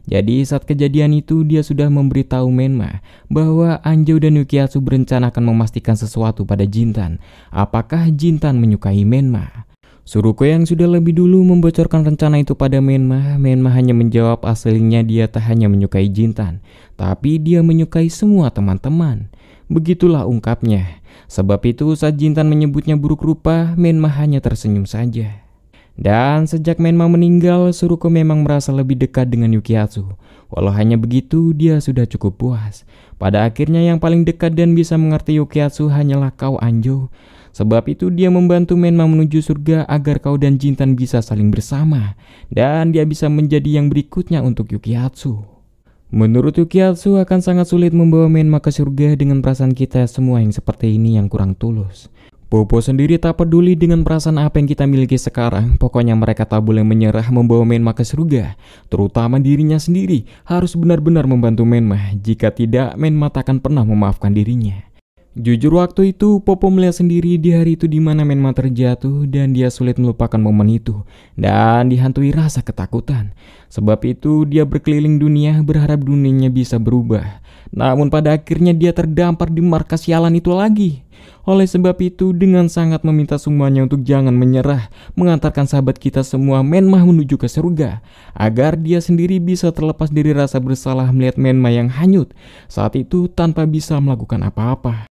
Jadi saat kejadian itu dia sudah memberitahu Menma bahwa Anjo dan Yukiatsu berencana akan memastikan sesuatu pada Jintan. Apakah Jintan menyukai Menma? Suruko yang sudah lebih dulu membocorkan rencana itu pada Menma hanya menjawab aslinya dia tak hanya menyukai Jintan, tapi dia menyukai semua teman-teman. Begitulah ungkapnya. Sebab itu saat Jintan menyebutnya buruk rupa, Menma hanya tersenyum saja. Dan sejak Menma meninggal, Suruko memang merasa lebih dekat dengan Yukiatsu. Walau hanya begitu, dia sudah cukup puas. Pada akhirnya yang paling dekat dan bisa mengerti Yukiatsu hanyalah kau, Anjo. Sebab itu dia membantu Menma menuju surga agar kau dan Jintan bisa saling bersama. Dan dia bisa menjadi yang berikutnya untuk Yukiatsu. Menurut Yukiatsu akan sangat sulit membawa Menma ke surga dengan perasaan kita semua yang seperti ini yang kurang tulus. Popo sendiri tak peduli dengan perasaan apa yang kita miliki sekarang. Pokoknya mereka tak boleh menyerah membawa Menma ke surga. Terutama dirinya sendiri harus benar-benar membantu Menma. Jika tidak, Menma tak akan pernah memaafkan dirinya. Jujur waktu itu Popo melihat sendiri di hari itu di mana Menma terjatuh dan dia sulit melupakan momen itu dan dihantui rasa ketakutan. Sebab itu dia berkeliling dunia berharap dunianya bisa berubah. Namun pada akhirnya dia terdampar di markas sialan itu lagi. Oleh sebab itu dengan sangat meminta semuanya untuk jangan menyerah, mengantarkan sahabat kita semua Menma menuju ke surga agar dia sendiri bisa terlepas dari rasa bersalah melihat Menma yang hanyut saat itu tanpa bisa melakukan apa-apa.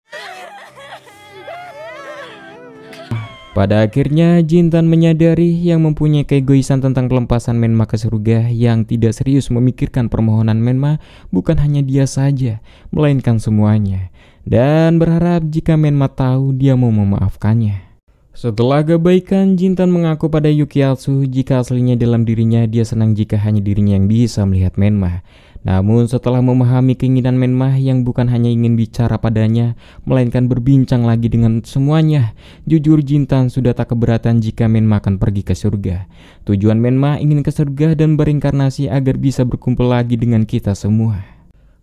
Pada akhirnya Jintan menyadari yang mempunyai keegoisan tentang pelepasan Menma ke surga yang tidak serius memikirkan permohonan Menma bukan hanya dia saja, melainkan semuanya. Dan berharap jika Menma tahu dia mau memaafkannya. Setelah kebaikan, Jintan mengaku pada Yukiatsu jika aslinya dalam dirinya dia senang jika hanya dirinya yang bisa melihat Menma. Namun setelah memahami keinginan Menma yang bukan hanya ingin bicara padanya, melainkan berbincang lagi dengan semuanya, jujur Jintan sudah tak keberatan jika Menma akan pergi ke surga. Tujuan Menma ingin ke surga dan berinkarnasi agar bisa berkumpul lagi dengan kita semua.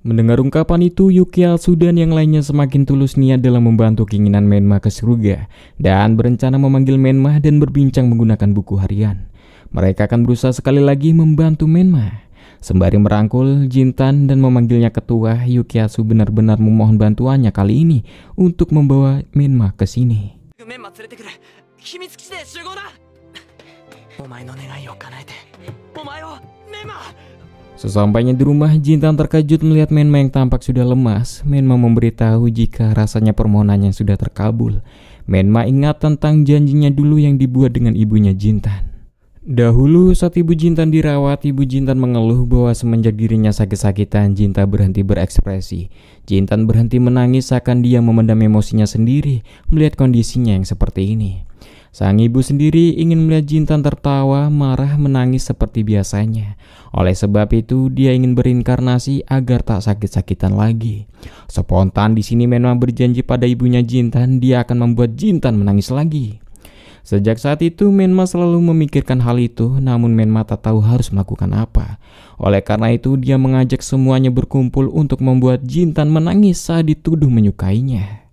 Mendengar ungkapan itu, Yukiatsu dan yang lainnya semakin tulus niat dalam membantu keinginan Menma ke surga dan berencana memanggil Menma dan berbincang menggunakan buku harian. Mereka akan berusaha sekali lagi membantu Menma. Sembari merangkul Jintan dan memanggilnya ketua, Yukiatsu benar-benar memohon bantuannya kali ini untuk membawa Menma ke sini. Sesampainya di rumah, Jintan terkejut melihat Menma yang tampak sudah lemas. Menma memberitahu jika rasanya permohonannya sudah terkabul. Menma ingat tentang janjinya dulu yang dibuat dengan ibunya Jintan. Dahulu saat ibu Jintan dirawat, ibu Jintan mengeluh bahwa semenjak dirinya sakit-sakitan, Jintan berhenti berekspresi. Jintan berhenti menangis seakan dia memendam emosinya sendiri melihat kondisinya yang seperti ini. Sang ibu sendiri ingin melihat Jintan tertawa, marah, menangis seperti biasanya. Oleh sebab itu, dia ingin berinkarnasi agar tak sakit-sakitan lagi. Spontan di sini Menma berjanji pada ibunya Jintan, dia akan membuat Jintan menangis lagi. Sejak saat itu, Menma selalu memikirkan hal itu, namun Menma tak tahu harus melakukan apa. Oleh karena itu, dia mengajak semuanya berkumpul untuk membuat Jintan menangis saat dituduh menyukainya.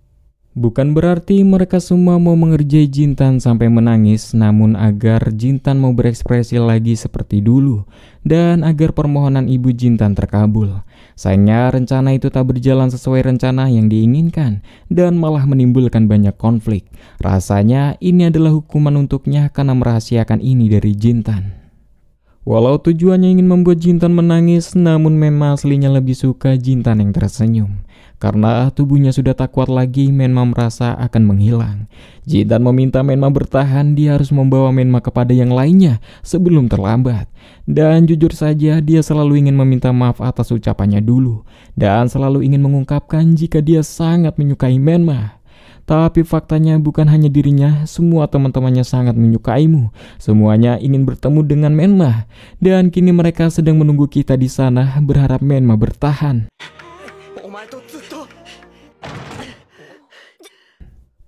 Bukan berarti mereka semua mau mengerjai Jintan sampai menangis, namun agar Jintan mau berekspresi lagi seperti dulu, dan agar permohonan ibu Jintan terkabul. Sayangnya rencana itu tak berjalan sesuai rencana yang diinginkan, dan malah menimbulkan banyak konflik. Rasanya ini adalah hukuman untuknya karena merahasiakan ini dari Jintan. Walau tujuannya ingin membuat Jintan menangis, namun memang aslinya lebih suka Jintan yang tersenyum. Karena tubuhnya sudah tak kuat lagi, Menma merasa akan menghilang. Jintan meminta Menma bertahan, dia harus membawa Menma kepada yang lainnya sebelum terlambat. Dan jujur saja, dia selalu ingin meminta maaf atas ucapannya dulu. Dan selalu ingin mengungkapkan jika dia sangat menyukai Menma. Tapi faktanya bukan hanya dirinya, semua teman-temannya sangat menyukaimu. Semuanya ingin bertemu dengan Menma. Dan kini mereka sedang menunggu kita di sana, berharap Menma bertahan.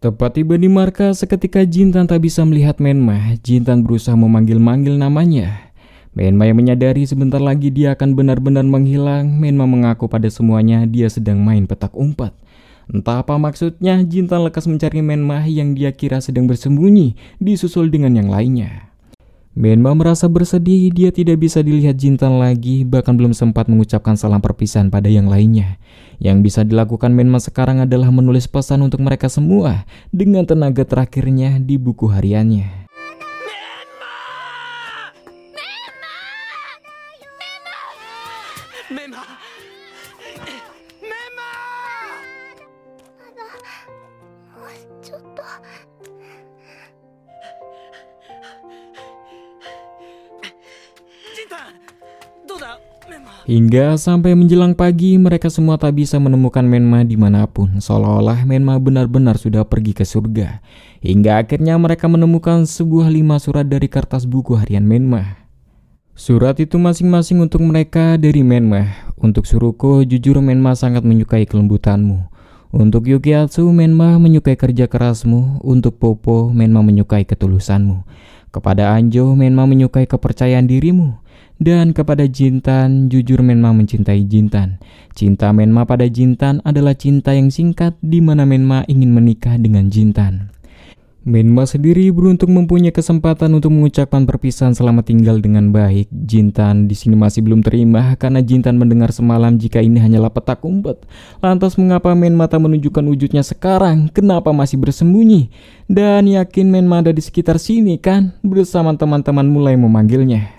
Tepat tiba di markas, seketika Jintan tak bisa melihat Menma. Jintan berusaha memanggil-manggil namanya. Menma yang menyadari sebentar lagi dia akan benar-benar menghilang. Menma mengaku pada semuanya dia sedang main petak umpet. Entah apa maksudnya, Jintan lekas mencari Menma yang dia kira sedang bersembunyi, disusul dengan yang lainnya. Menma merasa bersedih, dia tidak bisa dilihat Jintan lagi, bahkan belum sempat mengucapkan salam perpisahan pada yang lainnya. Yang bisa dilakukan Menma sekarang adalah menulis pesan untuk mereka semua dengan tenaga terakhirnya di buku hariannya. Hingga sampai menjelang pagi, mereka semua tak bisa menemukan Menma dimanapun, seolah-olah Menma benar-benar sudah pergi ke surga. Hingga akhirnya mereka menemukan sebuah 5 surat dari kertas buku harian Menma. Surat itu masing-masing untuk mereka dari Menma. Untuk Suruko, jujur Menma sangat menyukai kelembutanmu. Untuk Yukiatsu, Menma menyukai kerja kerasmu. Untuk Popo, Menma menyukai ketulusanmu. Kepada Anjo, Menma menyukai kepercayaan dirimu. Dan kepada Jintan, jujur Menma mencintai Jintan. Cinta Menma pada Jintan adalah cinta yang singkat di mana Menma ingin menikah dengan Jintan. Menma sendiri beruntung mempunyai kesempatan untuk mengucapkan perpisahan selamat tinggal dengan baik. Jintan di sini masih belum terima karena Jintan mendengar semalam jika ini hanyalah petak umpet. Lantas mengapa Menma tak menunjukkan wujudnya sekarang? Kenapa masih bersembunyi? Dan yakin Menma ada di sekitar sini kan? Bersama teman-teman mulai memanggilnya.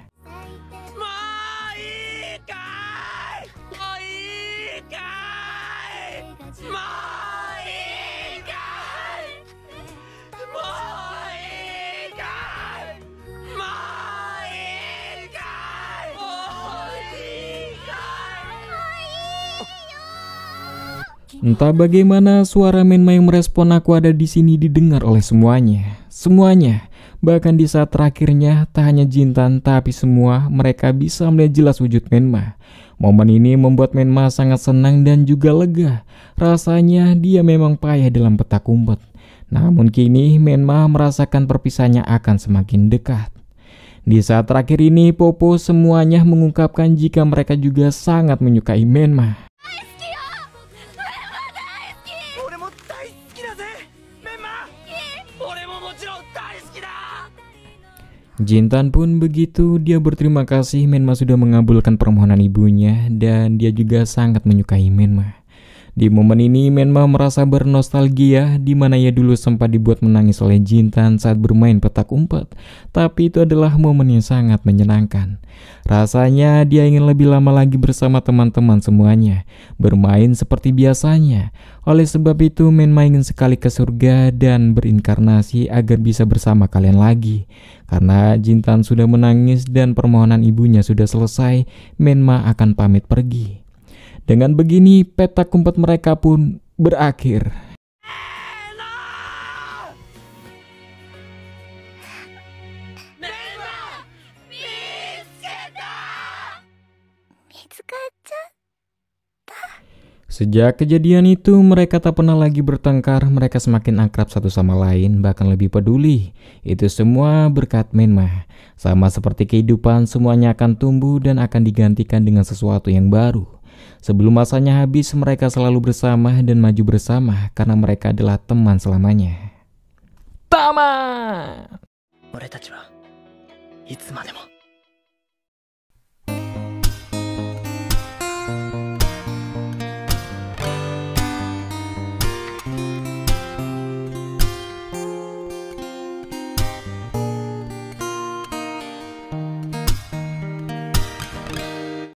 Entah bagaimana suara Menma yang merespon aku ada di sini didengar oleh semuanya. Semuanya. Bahkan di saat terakhirnya, tak hanya Jintan tapi semua mereka bisa melihat jelas wujud Menma. Momen ini membuat Menma sangat senang dan juga lega. Rasanya dia memang payah dalam petak umpet. Namun kini Menma merasakan perpisahannya akan semakin dekat. Di saat terakhir ini, Popo semuanya mengungkapkan jika mereka juga sangat menyukai Menma. Jintan pun begitu, dia berterima kasih Menma sudah mengabulkan permohonan ibunya dan dia juga sangat menyukai Menma. Di momen ini Menma merasa bernostalgia di mana ia dulu sempat dibuat menangis oleh Jintan saat bermain petak umpet. Tapi itu adalah momen yang sangat menyenangkan. Rasanya dia ingin lebih lama lagi bersama teman-teman semuanya, bermain seperti biasanya. Oleh sebab itu Menma ingin sekali ke surga dan berinkarnasi agar bisa bersama kalian lagi. Karena Jintan sudah menangis dan permohonan ibunya sudah selesai, Menma akan pamit pergi. Dengan begini, petak umpet mereka pun berakhir. Sejak kejadian itu, mereka tak pernah lagi bertengkar, mereka semakin akrab satu sama lain, bahkan lebih peduli. Itu semua berkat Menma. Sama seperti kehidupan, semuanya akan tumbuh dan akan digantikan dengan sesuatu yang baru. Sebelum masanya habis, mereka selalu bersama dan maju bersama karena mereka adalah teman selamanya. Tamat!
俺たちはいつまでも